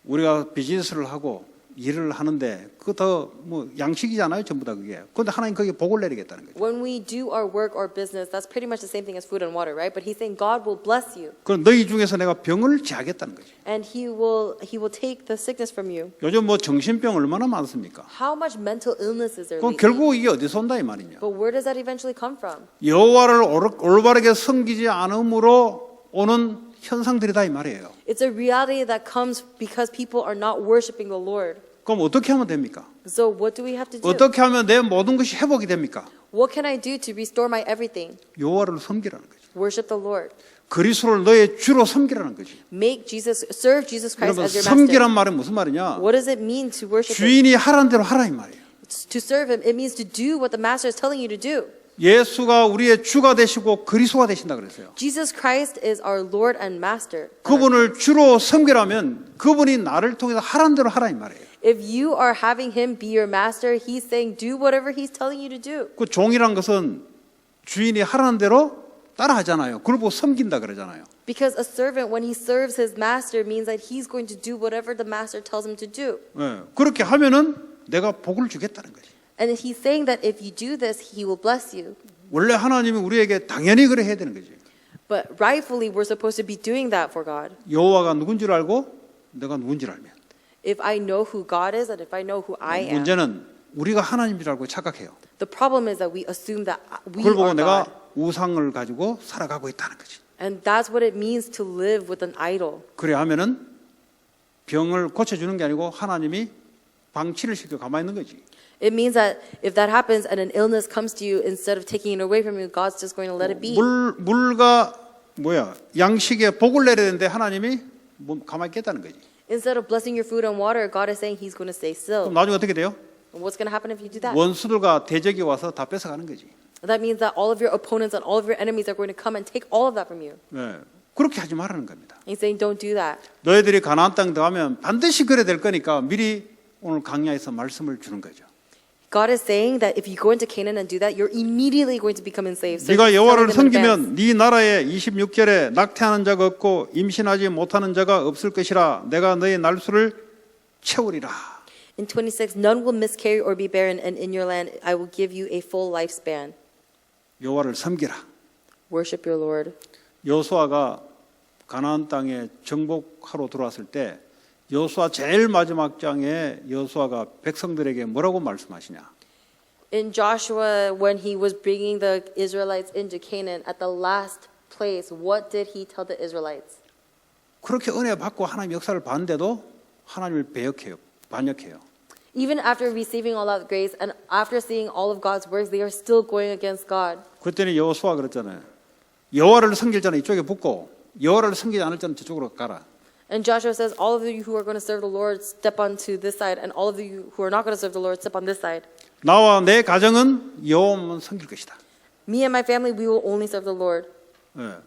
우리가 비즈니스를 하고 일을 하는데 그거 더 뭐 양식이잖아요, 전부 다 그게. 그런데 하나님 거기에 복을 내리겠다는 거죠. When we do our work or business, that's pretty much the same thing as food and water, right? But He's saying God will bless you, 그럼 너희 중에서 내가 병을 제하겠다는 거죠. and He will take the sickness from you. 요즘 뭐 정신병 얼마나 많습니까? How much mental illness is there 그럼 lately? 결국 이게 어디서 온다 이 말이냐? But where does that eventually come from? 여호와를 올바르게 섬기지 않음으로 오는 현상들이다 이 말이에요. It's a reality that comes because people are not worshiping the Lord. 그럼 어떻게 하면 됩니까? So what do we have to do? 어떻게 하면 내 모든 것이 회복이 됩니까? What can I do to restore my everything? 여호와를 섬기라는 거죠. Worship the Lord. 그리스도를 너의 주로 섬기라는 거지. Serve Jesus Christ 그러면 as your 섬기란 master. 말은 무슨 말이냐? What does it mean to worship Him? 주인이 하라는 대로 하라 이 말이에요. To serve Him, it means to do what the master is telling you to do. 예수가 우리의 주가 되시고 그리스도가 되신다 그랬어요. Jesus Christ is our Lord and Master. 그분을 주로 섬기라면 그분이 나를 통해서 하라는 대로 하라 이 말이에요. If you are having Him be your master, He's saying do whatever He's telling you to do. 그 종이란 것은 주인이 하라는 대로 따라하잖아요. 그걸 보고 섬긴다 그러잖아요. Because a servant, when he serves his master, means that he's going to do whatever the master tells him to do. 그렇게 하면은 내가 복을 주겠다는 거지. And he's saying that if you do this, He will bless you. 원래 하나님이 우리에게 당연히 그래 해야 되는 거지. But rightfully, we're supposed to be doing that for God. 여호와가 누군지를 알고 내가 누군지를 알면. If I know who God is and if I know who I am, 문제는 우리가 하나님인 줄 알고 착각해요. the problem is that we assume that we 그걸 보고 are 내가 God. 우상을 가지고 살아가고 있다는 거지. And that's what it means to live with an idol. 그래 하면은 병을 고쳐주는 게 아니고 하나님이 방치를 시켜 가만히 있는 거지. It means that if that happens and an illness comes to you, instead of taking it away from you, God's just going to let it be. 물과 양식에 복을 내려야 되는데 하나님이 가만히 있겠다는 거지. Instead of blessing your food and water, God is saying He's going to stay still. 그럼 나중에 어떻게 돼요? And what's going to happen if you do that? 원수들과 대적이 와서 다 뺏어가는 거지. That means that all of your opponents and all of your enemies are going to come and take all of that from you. 그렇게 하지 말라는 겁니다. He's saying don't do that. 너희들이 가나안 땅 들어가면 반드시 그래 될 거니까 미리 오늘 강야에서 말씀을 주는 거죠. God is saying that if you go into Canaan and do that, you're immediately going to become enslaved. So 네가 He's 여호와를 telling them in advance. 섬기면 네 나라에 26절에 낙태하는 자가 없고 임신하지 못하는 자가 없을 것이라 내가 너의 날수를 채우리라. In 26, none will miscarry or be barren, and in your land I will give you a full lifespan. 여호와를 섬기라. Worship your Lord. 여호수아가 가나안 땅에 정복하러 들어왔을 때 여호수아 제일 마지막 장에 여호수아가 백성들에게 뭐라고 말씀하시냐? In Joshua, when he was bringing the Israelites into Canaan, at the last place, what did he tell the Israelites? 그렇게 은혜 받고 하나님 역사를 봤는데도 하나님을 반역해요. Even after receiving all that grace and after seeing all of God's works, they are still going against God. 그때는 여호수아가 그랬잖아요. 여호와를 섬길 자는 이쪽에 붙고 여호와를 섬기지 않을 자는 저쪽으로 가라. And Joshua says, all of you who are going to serve the Lord, step onto this side, and all of you who are not going to serve the Lord, step on this side. 나와 내 가정은 여호와만 섬길 것이다. Me and my family, we will only serve the Lord. 예.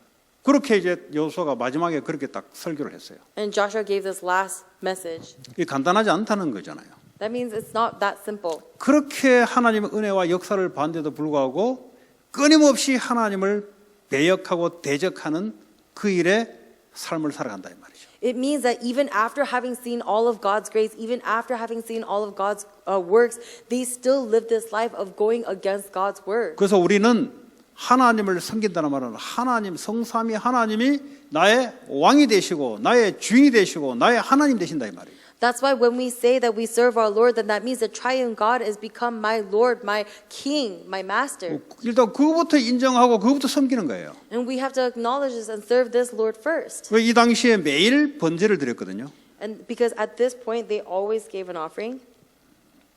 그렇게 이제 여호수아가 마지막에 그렇게 딱 설교를 했어요. And Joshua gave this last message. 이게 간단하지 않다는 거잖아요. That means it's not that simple. 그렇게 하나님의 은혜와 역사를 봤는데도 불구하고 끊임없이 하나님을 배역하고 대적하는 그 일의 삶을 살아간다 이 말이죠. It means that even after having seen all of God's grace, even after having seen all of God's works, they still live this life of going against God's word. 그래서 우리는 하나님을 섬긴다는 말은 하나님 성삼위 하나님이 나의 왕이 되시고 나의 주인이 되시고 나의 하나님 되신다 이 말이에요. That's why when we say that we serve our Lord, then that means that triune God has become my Lord, my King, my Master. 일단 그거부터 인정하고 그거부터 섬기는 거예요. And we have to acknowledge this and serve this Lord first. 이 당시에 매일 번제를 드렸거든요. And because at this point they always gave an offering.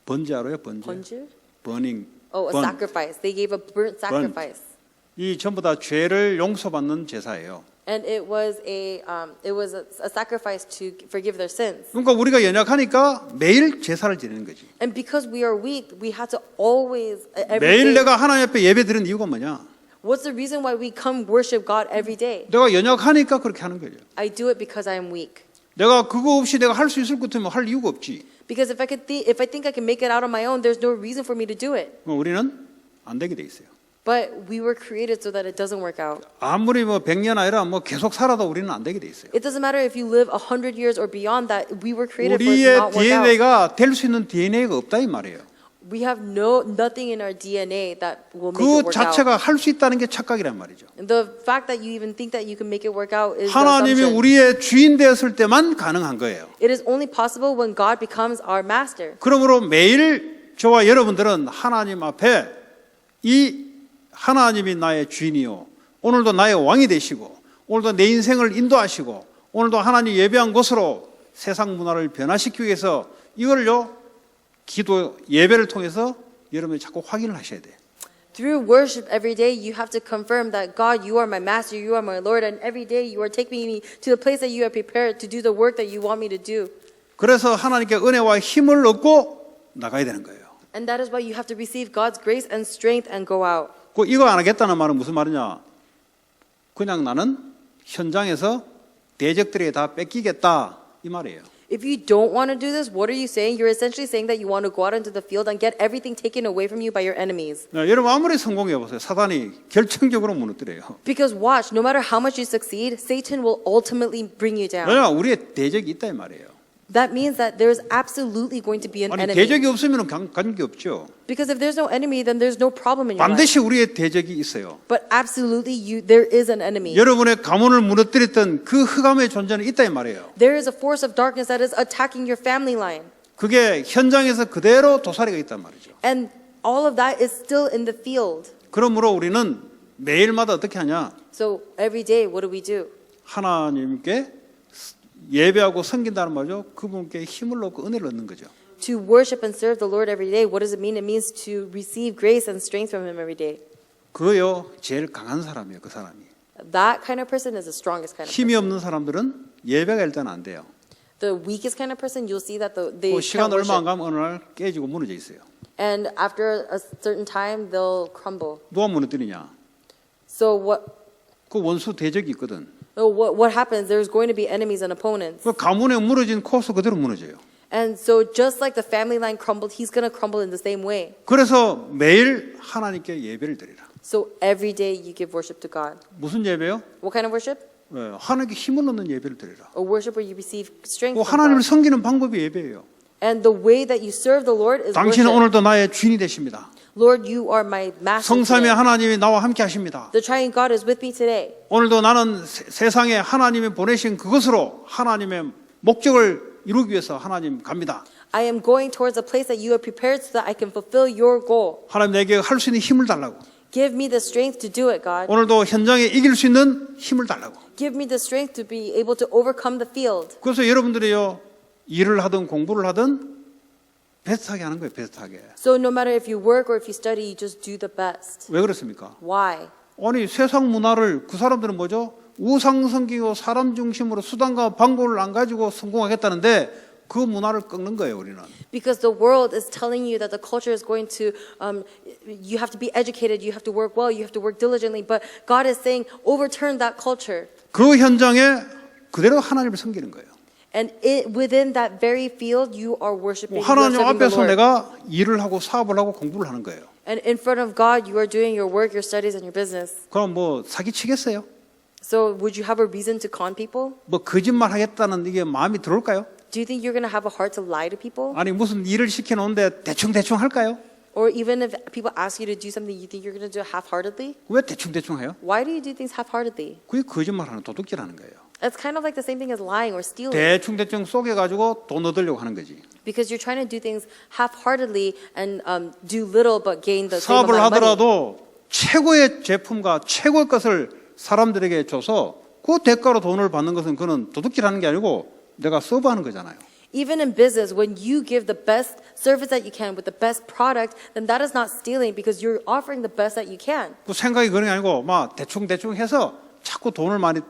번제 알아요? 번제. 번제? 버닝. Oh, a sacrifice. They gave a burnt sacrifice. 이 전부 다 죄를 용서받는 제사예요. And it was a sacrifice to forgive their sins. 그러니까 우리가 연약하니까 매일 제사를 드리는 거지. And because we are weak, we had to always every 매일 day. 내가 하나님 앞에 예배 드리는 이유가 뭐냐? What's the reason why we come worship God every day? 내가 연약하니까 그렇게 하는 거죠. I do it because I am weak. 내가 그거 없이 내가 할 수 있을 것 같으면 할 이유가 없지. Because if I think I can make it out on my own, there's no reason for me to do it. 우리는 안 되게 돼 있어요. But we were created so that it doesn't work out. 아무리 100년 아니라 계속 살아도 우리는 안 되게 돼 있어요. It doesn't matter if you live 100 years or beyond that. We were created for it to 우리의 not work out. DNA가 될 수 있는 DNA가 없다 이 말이에요. We have nothing in our DNA that will make 그 it work out. 자체가 할 수 있다는 게 착각이란 말이죠. And the fact that you even think that you can make it work out is the 하나님이 assumption. 우리의 주인 되었을 때만 가능한 거예요. It is only possible when God becomes our master. 그러므로 매일 저와 여러분들은 하나님 앞에 이 하나님이 나의 주인이요. 오늘도 나의 왕이 되시고 오늘도 내 인생을 인도하시고 오늘도 하나님 예배한 곳으로 세상 문화를 변화시키기 위해서 이걸요. 기도 예배를 통해서 여러분이 자꾸 확인을 하셔야 돼요. Through worship every day, you have to confirm that God, you are my master, you are my Lord, and every day you are taking me to the place that you have prepared to do the work that you want me to do. 그래서 하나님께 은혜와 힘을 얻고 나가야 되는 거예요. And that is why you have to receive God's grace and strength and go out. 이거 안 하겠다는 말은 무슨 말이냐? 그냥 나는 현장에서 대적들에게 다 뺏기겠다 이 말이에요. If you don't want to do this, what are you saying? You're essentially saying that you want to go out into the field and get everything taken away from you by your enemies. 여러분 아무리 성공해 보세요. 사단이 결정적으로 무너뜨려요. Because watch, no matter how much you succeed, Satan will ultimately bring you down. 왜냐 우리의 대적이 있다 이 말이에요. That means that there's absolutely going to be an 아니 enemy. 대적이 없으면 관계 없죠. Because if there's no enemy, then there's no problem in your life. 반드시 우리의 대적이 있어요. But absolutely, there is an enemy. 여러분의 가문을 무너뜨렸던 그 흑암의 존재는 있다 이 말이에요. There is a force of darkness that is attacking your family line. 그게 현장에서 그대로 도사리가 있단 말이죠. And all of that is still in the field. 그러므로 우리는 매일마다 어떻게 하냐? So every day, what do we do? 하나님께 예배하고 섬긴다는 말이죠. 그분께 힘을 얻고 은혜를 얻는 거죠. To worship and serve the Lord every day, what does it mean? It means to receive grace and strength from Him every day. 그요 제일 강한 사람이에요. 그 사람이. That kind of person is the strongest kind of 힘이 person. 없는 사람들은 예배가 일단 안 돼요. The weakest kind of person, you'll see that they 그 can't 시간 얼마 안 worship. 가면 어느 날 깨지고 무너져 있어요. And after a certain time, they'll crumble. 누가 무너뜨리냐? So what 원수 대적이 있거든. happens? There's going to be enemies and opponents. 그 가문에 무너진 코스 그대로 무너져요. And so just like the family line crumbled, he's going to crumble in the same way. 그래서 매일 하나님께 예배를 드리라. So every day you give worship to God. 무슨 예배요? What kind of worship? 하나님께 힘을 얻는 예배를 드리라. A worship where you receive strength 그 from 하나님을 God. 섬기는 방법이 예배예요. And the way that you serve the Lord is 당신은 worship. 오늘도 나의 주인이 되십니다. Lord, you are my master 성삼위 today. 하나님이 나와 함께 하십니다. The triune God is with me today. 오늘도 나는 세상에 하나님이 보내신 그것으로 하나님의 목적을 이루기 위해서 하나님 갑니다. I am going towards a place that you have prepared so that I can fulfill your goal. 하나님 내게 할 수 있는 힘을 달라고. Give me the strength to do it, God. 오늘도 현장에 이길 수 있는 힘을 달라고. Give me the strength to be able to overcome the field. 그래서 여러분들이요 일을 하든 공부를 하든 베스트하게 하는 거예요. 베스트하게. So no matter if you work or if you study, you just do the best. 왜 그렇습니까? Why? 아니 세상 문화를 그 사람들은 뭐죠? 우상성기고 사람 중심으로 수단과 방법을 안 가지고 성공하겠다는데 그 문화를 꺾는 거예요. 우리는. Because the world is telling you that the culture is going to, you have to be educated, you have to work well, you have to work diligently. But God is saying, overturn that culture. 그 현장에 그대로 하나님을 섬기는 거예요. And within that very field, you are worshiping, you are 하나님 serving the 앞에서 Lord. 내가 일을 하고 사업을 하고 공부를 하는 거예요. And in front of God, you are doing your work, your studies, and your business. 그럼 뭐 사기치겠어요? So would you have a reason to con people? 뭐 거짓말 하겠다는 이게 마음이 들어올까요? Do you think you're going to have a heart to lie to people? 아니 무슨 일을 시켜놓은데 대충 할까요? Or even if people ask you to do something, you think you're going to do it half-heartedly? 왜 대충 해요? Why do you do things half-heartedly? 그게 거짓말하는 도둑질하는 거예요. It's kind of like the same thing as lying or stealing. 대충 속여가지고 돈 얻으려고 하는 거지. Because you're trying to do things half-heartedly and do little but gain the same 사업을 amount of money. 하더라도 최고의 제품과 최고의 것을 사람들에게 줘서 그 대가로 돈을 받는 것은 그는 도둑질하는 게 아니고 내가 서브하는 거잖아요. Even in business, when you give the best service that you can with the best product, then that is not stealing because you're offering the best that you can. 그 생각이 그런 게 아니고 막 대충 해서 자꾸 돈을 많이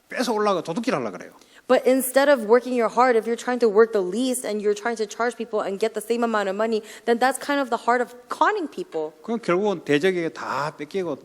뺏어 올라가 도둑질하려고 그래요. But instead of working your hard, if you're trying to work the least and you're trying to charge people and get the same amount of money, then that's kind of the heart of conning people. 그럼 결국은 대적에게 다 뺏겨요.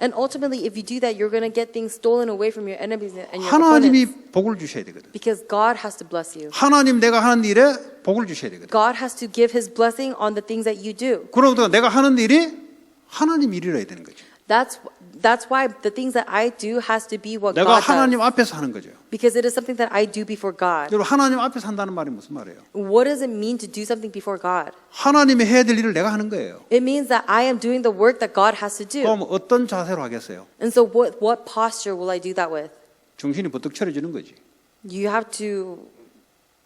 And ultimately, if you do that, you're going to get things stolen away from your enemies and your opponents. 하나님이 복을 주셔야 되거든. Because God has to bless you. 하나님 내가 하는 일에 복을 주셔야 되거든. God has to give His blessing on the things that you do. 그러므로 내가 하는 일이 하나님 일이라 되는 거죠. That's why the things that I do has to be what 내가 God 하나님 does. 앞에서 하는 거죠. Because it is something that I do before God. 여러분 하나님 앞에서 한다는 말이 무슨 말이에요? What does it mean to do something before God? 하나님이 해야 될 일을 내가 하는 거예요. It means that I am doing the work that God has to do. 그럼 어떤 자세로 하겠어요? And so what posture will I do that with? 정신이 버뜩 차려지는 거지. You have to,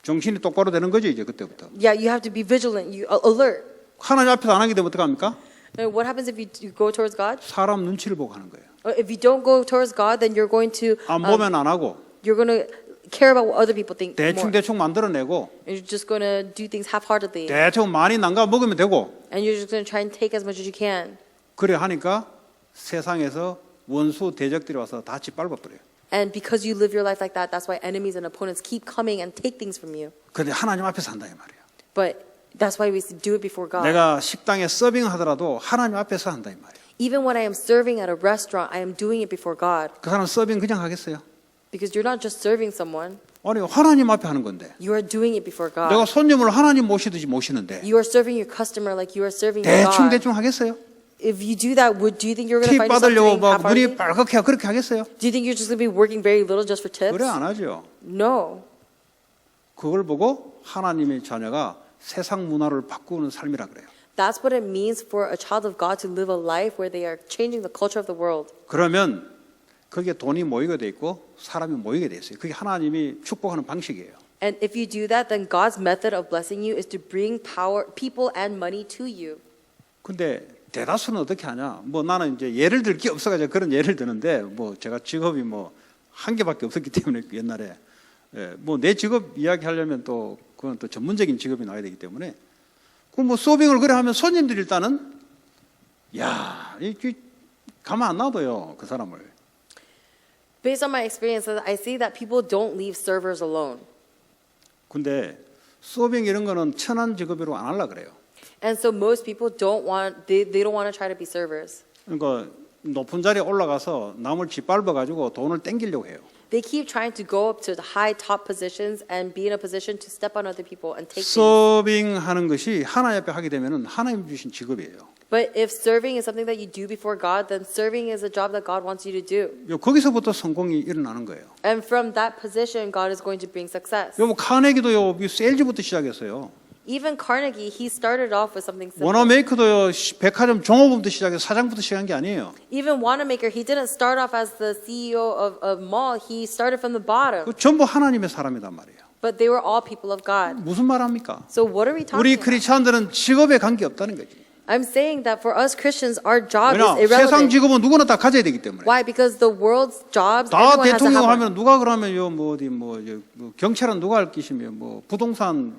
정신이 똑바로 되는 거죠 이제 그때부터. you have to be vigilant, alert. 하나님 앞에서 안 하게 되면 어떡합니까? And what happens if you go towards God? 사람 눈치를 보고 하는 거예요. Or if you don't go towards God, then you're going to 안 보면 안 하고 you're going to care about what other people think more. 대충 만들어내고 And you're just going to do things half-heartedly. 대충 많이 남가 먹으면 되고 And you're just going to try and take as much as you can. 그래 하니까 세상에서 원수 대적들이 와서 다 짓밟아 버려요. And because you live your life like that, that's why enemies and opponents keep coming and take things from you. 그런데 하나님 앞에서 한다 이 말이에요. But that's why we do it before God. 내가 식당에 서빙하더라도 하나님 앞에서 한다 이 말이에요. Even when I am serving at a restaurant, I am doing it before God. 그 사람 서빙 그냥 하겠어요? Because you're not just serving someone, 아니 하나님 앞에 하는 건데 you are doing it before God. 내가 손님을 하나님 모시듯이 모시는데 You are serving your customer like you are serving your God. 대충 하겠어요? If you do that, do you think you're going to 팁 find yourself 받으려고 doing 막 half-heartedly? 눈이 빨갛게 하고 그렇게 하겠어요? Do you think you're just going to be working very little just for tips? 그래 안 하죠. No. 그걸 보고 하나님의 자녀가 세상 문화를 바꾸는 삶이라 그래요. That's what it means for a child of God to live a life where they are changing the culture of the world. 그러면 거기에 돈이 모이게 돼 있고 사람이 모이게 돼 있어요. 그게 하나님이 축복하는 방식이에요. And if you do that, then God's method of blessing you is to bring power, people and money to you. 근데 대다수는 어떻게 하냐? 뭐 나는 이제 예를 들 게 없어가지고 그런 예를 드는데 뭐 제가 직업이 뭐 한 개밖에 없었기 때문에 옛날에 뭐 내 직업 이야기하려면 또 그건 또 전문적인 직업이 나와야 되기 때문에 그 뭐 서빙을 그래 하면 손님들이 일단은 야, 이 가만 안 놔둬요 그 사람을. Based on my experiences, I see that people don't leave servers alone. 근데 서빙 이런 거는 천한 직업으로 안 하려 그래요. And so most people don't want, they don't want to try to be servers. 그러니까 높은 자리에 올라가서 남을 짓밟아 가지고 돈을 땡기려고 해요. They keep trying to go up to the high top positions and be in a position to step on other people and take things. 서빙하는 것이 하나님 앞에 하게 되면은 하나님 주신 직업이에요. But if serving is something that you do before God, then serving is a job that God wants you to do. 거기서부터 성공이 일어나는 거예요. And from that position, God is going to bring success. 뭐 카네기도요, 세일즈부터 시작했어요. Even Carnegie, he started off with something simple. 워너메이커도요, 백화점 종업원부터 시작해서 사장부터 시작한 게 아니에요. Even Wanamaker, he didn't start off as the CEO of mall. He started from the bottom. 전부 하나님의 사람이단 말이에요. But they were all people of God. 무슨 말합니까? So what are we talking 우리 about? 크리스찬들은 직업에 관계 없다는 거지. I'm saying that for us Christians, our job 왜냐? is 세상 irrelevant. 직업은 누구나 다 가져야 되기 때문에. Why? Because the world's jobs, 다 everyone has to 대통령 have one. 하면 누가 그러면요, 뭐 어디 뭐 경찰은 누가 할 것이며, 뭐 부동산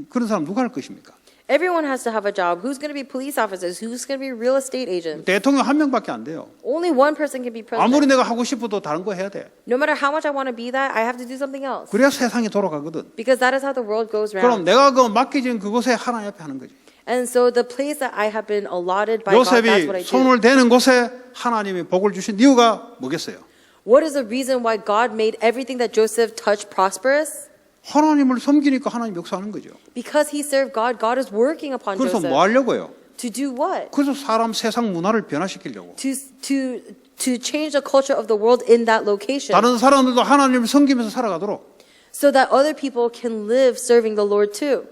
그런 사람 누가 할 것입니까? Everyone has to have a job. Who's going to be police officers? Who's going to be real estate agents? 대통령 한 명밖에 안 돼요. Only one person can be 아무리 president. 내가 하고 싶어도 다른 거 해야 돼. No matter how much I want to be that, I have to do something else. 그래야 세상이 돌아가거든. Because that is how the world goes 그럼 round. 내가 그 맡겨진 그곳에 하나님 앞에 하는 거지. And so the place that I have been allotted by God, that's what I 요셉이 do. 손을 대는 곳에 하나님이 복을 주신 이유가 뭐겠어요? What is the reason why God made everything that Joseph touched prosperous? 하나님을 섬기니까 하나님 역사하는 거죠. Because he served God, God is working upon 그래서 Joseph. 뭐 하려고요? To do what? 그래서 사람 세상 문화를 변화시키려고. To change the culture of the world in that location. 다른 사람들도 하나님을 섬기면서 살아가도록. So that other people can live serving the Lord too.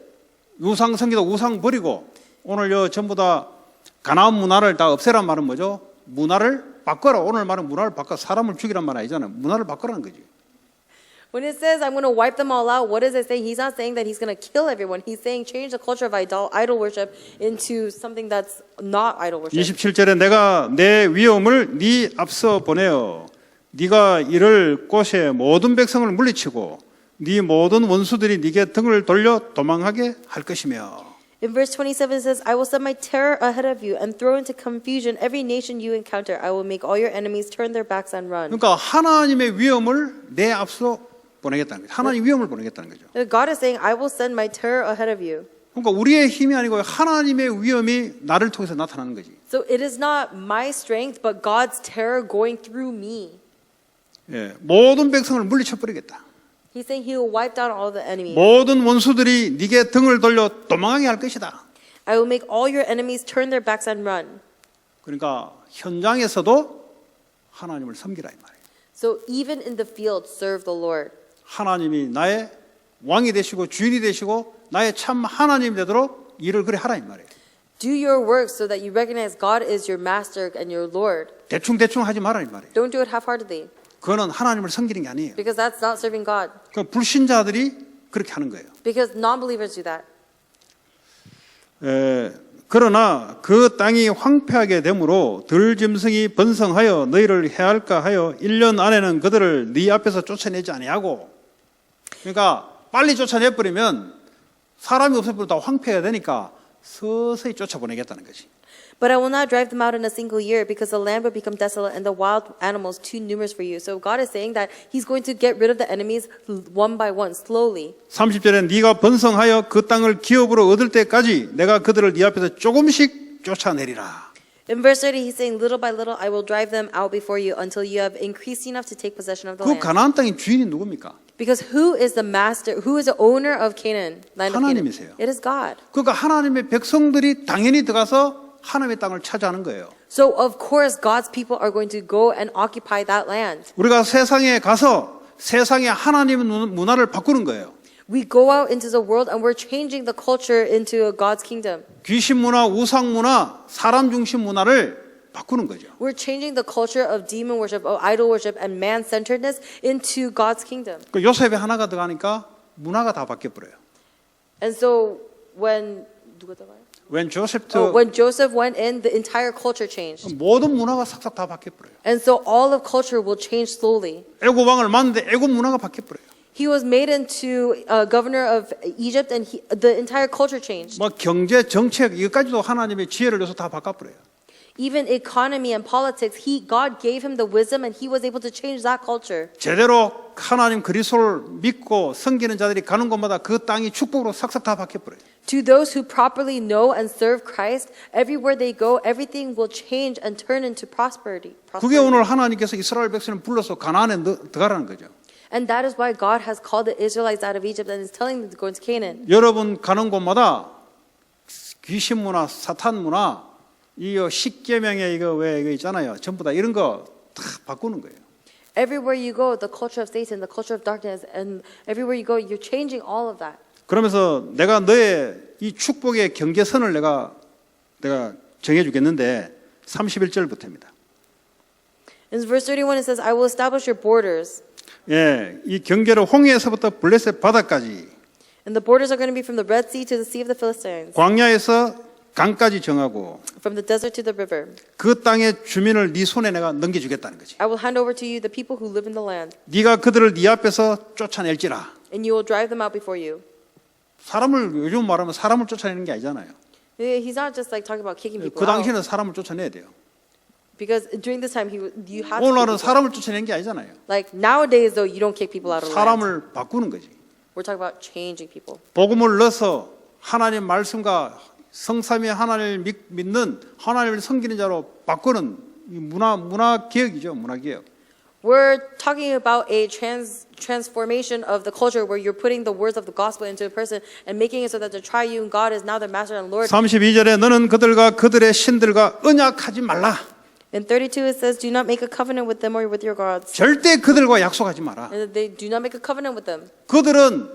우상 섬기다 우상 버리고 오늘 전부 다 가나안 문화를 다 없애란 말은 뭐죠? 문화를 바꿔라. 오늘 말은 문화를 바꿔. 사람을 죽이란 말 아니잖아요. 문화를 바꿔라는 거지. When it says, I'm going to wipe them all out, what is it saying? He's not saying that he's going to kill everyone. He's saying change the culture of idol worship into something that's not idol worship. 27절에 내가 내 위엄을 네 앞서 보내어 네가 이를 곳에 모든 백성을 물리치고 네 모든 원수들이 네게 등을 돌려 도망하게 할 것이며 In verse 27 it says, I will send my terror ahead of you and throw into confusion every nation you encounter. I will make all your enemies turn their backs and run. 그러니까 하나님의 위엄을 내 앞서 보내겠다는 거죠. 하나님 위엄을 보내겠다는 거죠. God is saying, I will send my terror ahead of you. 그러니까 우리의 힘이 아니고 하나님의 위엄이 나를 통해서 나타나는 거지. So it is not my strength, but God's terror going through me. 예, 모든 백성을 물리쳐 버리겠다. He's saying he will wipe down all the enemies. 모든 원수들이 네게 등을 돌려 도망하게 할 것이다. I will make all your enemies turn their backs and run. 그러니까 현장에서도 하나님을 섬기라 이 말이에요. So even in the field, serve the Lord. 하나님이 나의 왕이 되시고 주인이 되시고 나의 참 하나님이 되도록 일을 그래 하라 이 말이에요. Do your work so that you recognize God is your master and your Lord. 대충 하지 마라 이 말이에요. Don't do it half-heartedly, 그거는 하나님을 섬기는 게 아니에요. because that's not serving God. 그 불신자들이 그렇게 하는 거예요. Because non-believers do that. 그러나 그 땅이 황폐하게 되므로 들짐승이 번성하여 너희를 해할까 하여 1년 안에는 그들을 네 앞에서 쫓아내지 아니하고 그러니까 빨리 쫓아내버리면 사람이 없어버리다 황폐가 되니까 서서히 쫓아보내겠다는 거지. But I will not drive them out in a single year, because the land will become desolate and the wild animals too numerous for you. So God is saying that He's going to get rid of the enemies one by one, slowly. 30절에 네가 번성하여 그 땅을 기업으로 얻을 때까지 내가 그들을 네 앞에서 조금씩 쫓아내리라. In verse 30, He's saying, little by little I will drive them out before you until you have increased enough to take possession of the 그 land. 가나안 땅의 주인이 누굽니까? Because who is the master, who is the owner of Canaan, land of Canaan? 하나님이세요. It is God. 그러니까 하나님의 백성들이 당연히 들어가서 하나님의 땅을 차지하는 거예요. So of course God's people are going to go and occupy that land. 우리가 세상에 가서 세상의 하나님의 문화를 바꾸는 거예요. We go out into the world and we're changing the culture into God's kingdom. 귀신 문화, 우상 문화, 사람 중심 문화를 바꾸는 거죠. We're changing the culture of demon worship, of idol worship, and man-centeredness into God's kingdom. 그 요셉이 하나가 들어가니까 문화가 다 바뀌어 버려요. And so when When Joseph went in, the entire culture changed. 모든 문화가 싹싹 다 바뀌어 버려요. And so all of culture will change slowly. 애굽 왕을 만났는데 애굽 문화가 바뀌어 버려요. He was made into a governor of Egypt, and the entire culture changed. 뭐 경제, 정책 이것까지도 하나님의 지혜를 줘서 다 바꿔 버려요. Even economy and politics, God gave him the wisdom, and he was able to change that culture. 제대로 하나님 그리스도를 믿고 섬기는 자들이 가는 곳마다 그 땅이 축복으로 싹싹 다 바뀌어 버려요. To those who properly know and serve Christ, everywhere they go, everything will change and turn into prosperity. 그게 오늘 하나님께서 이스라엘 백성을 불러서 가나안에 들어가라는 거죠. And that is why God has called the Israelites out of Egypt and is telling them to go into Canaan. 여러분 가는 곳마다 귀신 문화, 사탄 문화, 이 십계명에 이거 왜 이거 있잖아요. 전부 다 이런 거 다 바꾸는 거예요. Everywhere you go, the culture of Satan, the culture of darkness, and everywhere you go, you're changing all of that. 그러면서 내가 너의 이 축복의 경계선을 내가 정해주겠는데 31절부터입니다. In verse 31, it says, I will establish your borders. 예, 이 경계를 홍해에서부터 블레셋 바다까지, And the borders are going to be from the Red Sea to the Sea of the Philistines, 광야에서 강까지 정하고 from the desert to the river. 그 땅의 주민을 네 손에 내가 넘겨주겠다는 거지. I will hand over to you the people who live in the land, 네가 그들을 네 앞에서 쫓아낼지라. and you will drive them out before you. 사람을 요즘 말하면 사람을 쫓아내는 게 아니잖아요. He's not just like talking about kicking people 그 out. 당시에는 사람을 쫓아내야 돼요. Because during this time, you had to kick 오늘날은 people. 사람을 쫓아내는 게 아니잖아요. Like nowadays, though, you don't kick people out of land. 사람을 바꾸는 거지. We're talking about changing people. 복음을 넣어서 하나님 말씀과 성삼위 하나님을 믿는 하나님을 섬기는 자로 바꾸는 문화 개혁이죠. 문화 개혁. We're talking about a transformation of the culture where you're putting the words of the gospel into a person and making it so that the triune God is now their master and Lord. 32절에 너는 그들과 그들의 신들과 언약하지 말라. In 32 it says, do not make a covenant with them or with your gods. 절대 그들과 약속하지 마라. And they do not make a covenant with them. 그들은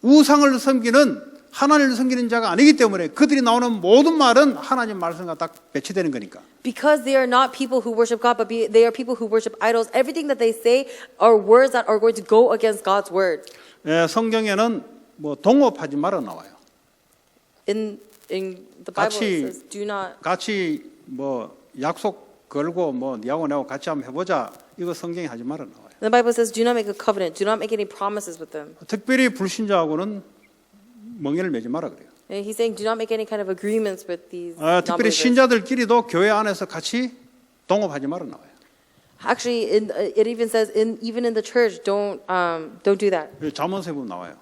우상을 섬기는 하나님을 섬기는 자가 아니기 때문에 그들이 나오는 모든 말은 하나님 말씀과 딱 배치되는 거니까. Because they are not people who worship God, but they are people who worship idols. Everything that they say are words that are going to go against God's word. 예, 성경에는 뭐 동업하지 말아 나와요. In the Bible it says, do not. 같이 뭐 약속 걸고 뭐 니하고 나하고 같이 한번 해보자. 이거 성경에 하지 말아 나와요. The Bible says, do not make a covenant. Do not make any promises with them. 특별히 불신자하고는 멍에를 매지 마라 그래요. And he's saying, do not make any kind of agreements with these 특별히 non-believers. 신자들끼리도 교회 안에서 같이 동업하지 말아 나와요. Actually, it even says, even in the church, don't do that. 잠언서에 보면 나와요.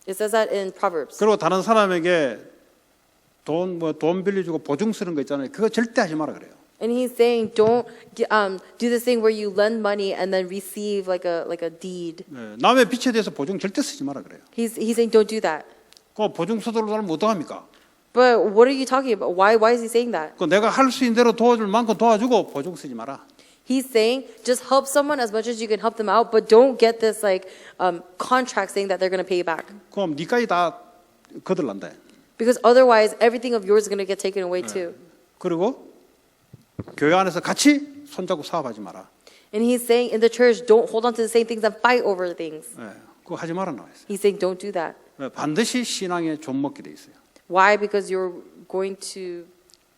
It says that in Proverbs. 그리고 다른 사람에게 돈 빌려주고 보증 쓰는 거 있잖아요. 그거 절대 하지 마라 그래요. And he's saying, don't do this thing where you lend money and then receive like a deed. 네, 남의 빚에 대해서 보증 절대 쓰지 마라 그래요. He's saying, don't do that. 그 보증 서도록 하면 어떡합니까? But what are you talking about? Why is he saying that? 그 내가 할 수 있는 대로 도와줄 만큼 도와주고 보증 쓰지 마라. He's saying, just help someone as much as you can help them out, but don't get this like contract saying that they're going to pay you back. 그럼 니까지 다 거들난다. Because otherwise, everything of yours is going to get taken away too. 그리고 교회 안에서 같이 손잡고 사업하지 마라. And he's saying in the church, don't hold on to the same things and fight over things. 네, 그거 하지 마라 나와 있어요. He's saying, don't do that. 네, 반드시 신앙에 좀먹게 돼 있어요. Why? Because you're going to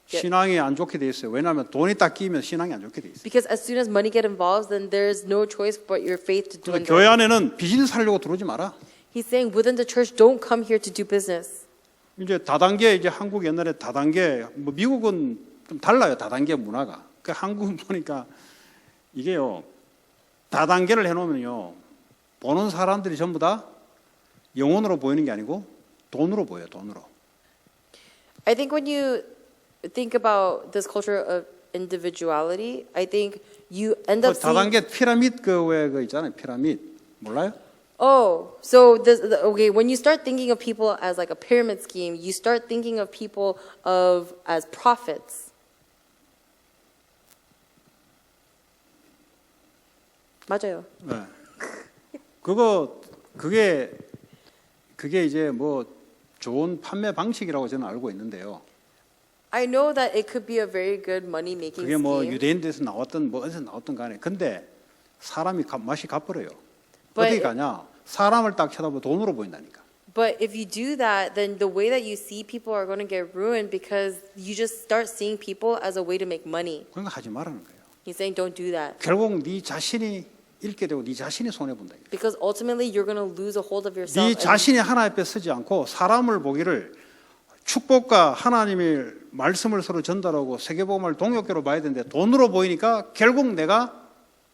get... 신앙이 안 좋게 돼 있어요. 왜냐하면 돈이 딱 끼면 신앙이 안 좋게 돼 있어요. Because as soon as money get involved, then there's no choice but your faith to 그러니까 dwindle. 교회 안에는 비즈니스 하려고 들어오지 마라. He's saying within the church, don't come here to do business. 이제 다단계 이제 한국 옛날에 다단계 뭐 미국은 좀 달라요. 다단계 문화가. 그 한국 보니까 이게요. 다단계를 해놓으면요. 보는 사람들이 전부 다 영혼으로 보이는 게 아니고 돈으로 보여요. 돈으로. I think when you think about this culture of individuality, I think you end 그 up seeing... 다단계 피라미드 그 있잖아요. 피라미드 몰라요? Oh, so okay, when you start thinking of people as like a pyramid scheme, you start thinking of people as prophets. 맞아요. 네. 그게 이제 뭐 좋은 판매 방식이라고 저는 알고 있는데요. I know that it could be a very good money making 그게 뭐 scheme. 유대인들에서 나왔던 뭐 어디서 나왔던 간에 근데 사람이 맛이 가버려요. But 어디 가냐? 사람을 딱 쳐다보면 돈으로 보인다니까. But if you do that, then the way that you see people are going to get ruined because you just start seeing people as a way to make money. 그러니까 하지 말라는 거예요. He's saying don't do that. 결국 네 자신이 잃게 되고 네 자신이 손해 본다. Because ultimately you're going to lose a hold of yourself. 네 and 자신이 하나님 앞에 서지 않고 사람을 보기를 축복과 하나님의 말씀을 서로 전달하고 세계복음을 동역교로 봐야 되는데 돈으로 보이니까 결국 내가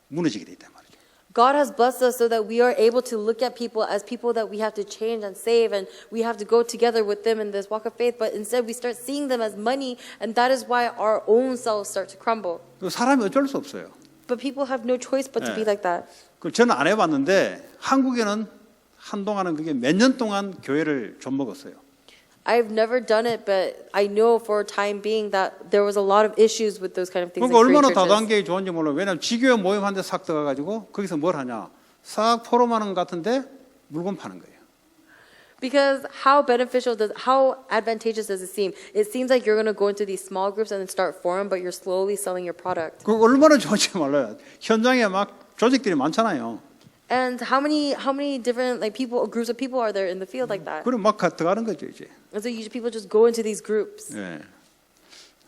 무너지게 돼 있단 말이죠. God has blessed us so that we are able to look at people as people that we have to change and save, and we have to go together with them in this walk of faith. But instead, we start seeing them as money, and that is why our own selves start to crumble. 사람이 어쩔 수 없어요. But people have no choice but to be like that. 저는 안 해봤는데 한국에는 한동안은 그게 몇 년 동안 교회를 좀 먹었어요. I've never done it, but I know for a time being that there was a lot of issues with those kind of things in 그러니까 Korean 얼마나 churches. 다단계가 좋은지 몰라. 왜냐하면 지교회 모임한데 싹 들어가가지고 거기서 뭘 하냐? 싹 포럼하는 것 같은데 물건 파는 거예요. Because how advantageous does it seem? It seems like you're going to go into these small groups and then start forum, but you're slowly selling your product. 그 얼마나 좋은지 몰라요. 현장에 막 조직들이 많잖아요. And how many different groups of people are there in the field like that? 그럼 막 들어가는 거죠 이제. And so usually people just go into these groups. 예.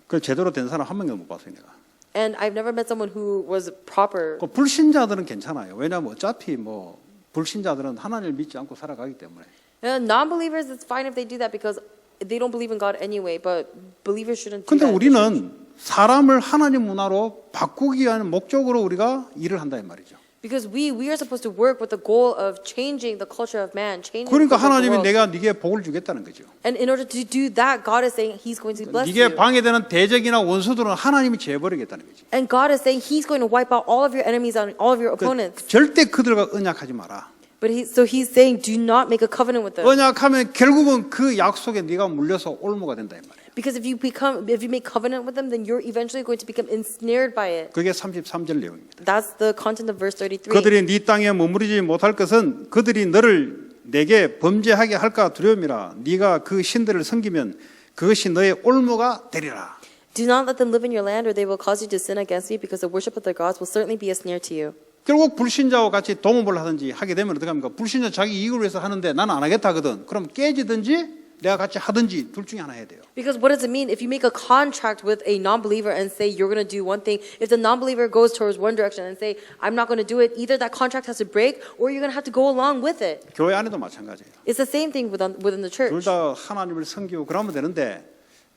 그 제대로 된 사람 한 명도 못 봤어요 내가. And I've never met someone who was proper. 그 불신자들은 괜찮아요. 왜냐하면 어차피 뭐 불신자들은 하나님을 믿지 않고 살아가기 때문에. And non-believers, it's fine if they do that because they don't believe in God anyway. But believers shouldn't do 근데 that. 우리는 사람을 하나님 문화로 바꾸기 위한 목적으로 우리가 일을 한다 이 말이죠. Because we are supposed to work with the goal of changing the culture of man, changing 그러니까 the culture of the 하나님이 world. 내가 네게 복을 주겠다는 거죠. And in order to do that, God is saying He's going to bless 네게 you. 방해되는 대적이나 원수들은 하나님이 제버리겠다는 거죠. And God is saying He's going to wipe out all of your enemies and all of your opponents. 절대 그들과 언약하지 마라. But He's saying, do not make a covenant with them. 언약하면 결국은 그 약속에 네가 물려서 올무가 된다 이 말이에요. Because if you make covenant with them, then you're eventually going to become ensnared by it. 그게 33절 내용입니다. That's the content of verse 33. 그들이 네 땅에 머무르지 못할 것은 그들이 너를 내게 범죄하게 할까 두려움이라. 네가 그 신들을 섬기면 그것이 너의 올무가 되리라. Do not let them live in your land, or they will cause you to sin against me, because the worship of their gods will certainly be a snare to you. 결국 불신자와 같이 동업을 하든지 하게 되면 어떻게 합니까? 불신자 자기 이익을 위해서 하는데 나는 안 하겠다 하거든. 그럼 깨지든지 내가 같이 하든지 둘 중에 하나 해야 돼요. Because what does it mean if you make a contract with a non-believer and say you're going to do one thing? If the non-believer goes towards one direction and say I'm not going to do it, either that contract has to break or you're going to have to go along with it. 교회 안에도 마찬가지예요. It's the same thing within the church. 둘 다 하나님을 섬기고 그러면 되는데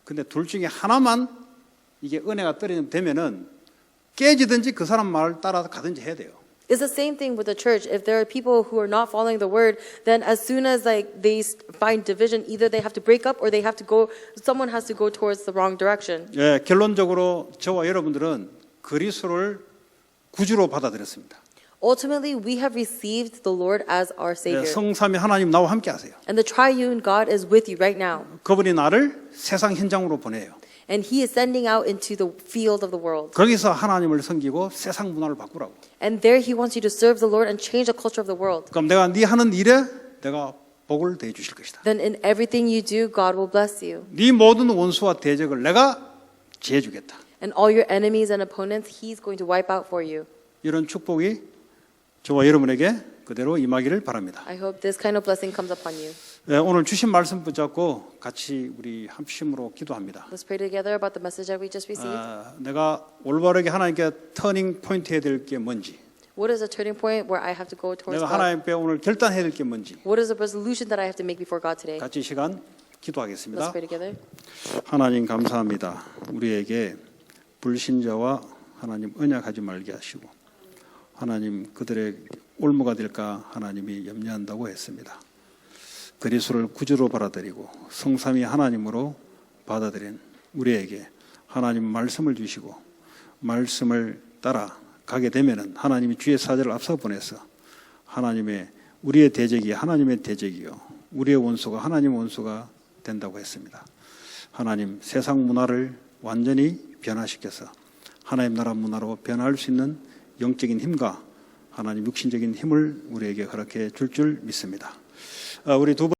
근데 둘 중에 하나만 이게 은혜가 떨어지면은 깨지든지 그 사람 말을 따라 가든지 해야 돼요. It's the same thing with the church. If there are people who are not following the word, then as soon as they find division, either they have to break up or they have to go. Someone has to go towards the wrong direction. 예, 결론적으로 저와 여러분들은 그리스도를 구주로 받아들였습니다. Ultimately, we have received the Lord as our 예, Savior, 성삼위 하나님 나와 함께 하세요. and the triune God is with you right now, 그분이 나를 세상 현장으로 보내요. and He is sending out into the field of the world. 거기서 하나님을 섬기고 세상 문화를 바꾸라고. And there He wants you to serve the Lord and change the culture of the world. 그럼 내가 네 하는 일에 내가 복을 대해 주실 것이다. Then in everything you do, God will bless you. 네 모든 원수와 대적을 내가 제해 주겠다. And all your enemies and opponents, He's going to wipe out for you. 이런 축복이 저와 여러분에게 그대로 임하기를 바랍니다. I hope this kind of blessing comes upon you. 네, 오늘 주신 말씀 붙잡고 같이 우리 합심으로 기도합니다. Let's pray together about the message that we just received. 내가 올바르게 하나님께 터닝 포인트 해야 될 게 뭔지, What is a turning point where I have to go towards 내가 God? 하나님께 오늘 결단해야 될 게 뭔지 What is the resolution that I have to make before God today? 같이 시간 Let's 기도하겠습니다. pray together. 하나님 감사합니다. 우리에게 불신자와 하나님 언약하지 말게 하시고 하나님 그들의 올무가 될까 하나님이 염려한다고 했습니다. 그리스도를 구주로 받아들이고 성삼위 하나님으로 받아들인 우리에게 하나님 말씀을 주시고 말씀을 따라 가게 되면은 하나님이 주의 사자를 앞서 보내서 하나님의 우리의 대적이 하나님의 대적이요 우리의 원수가 하나님의 원수가 된다고 했습니다. 하나님 세상 문화를 완전히 변화시켜서 하나님 나라 문화로 변화할 수 있는 영적인 힘과 하나님 육신적인 힘을 우리에게 허락해 줄 믿습니다. 우리 두 번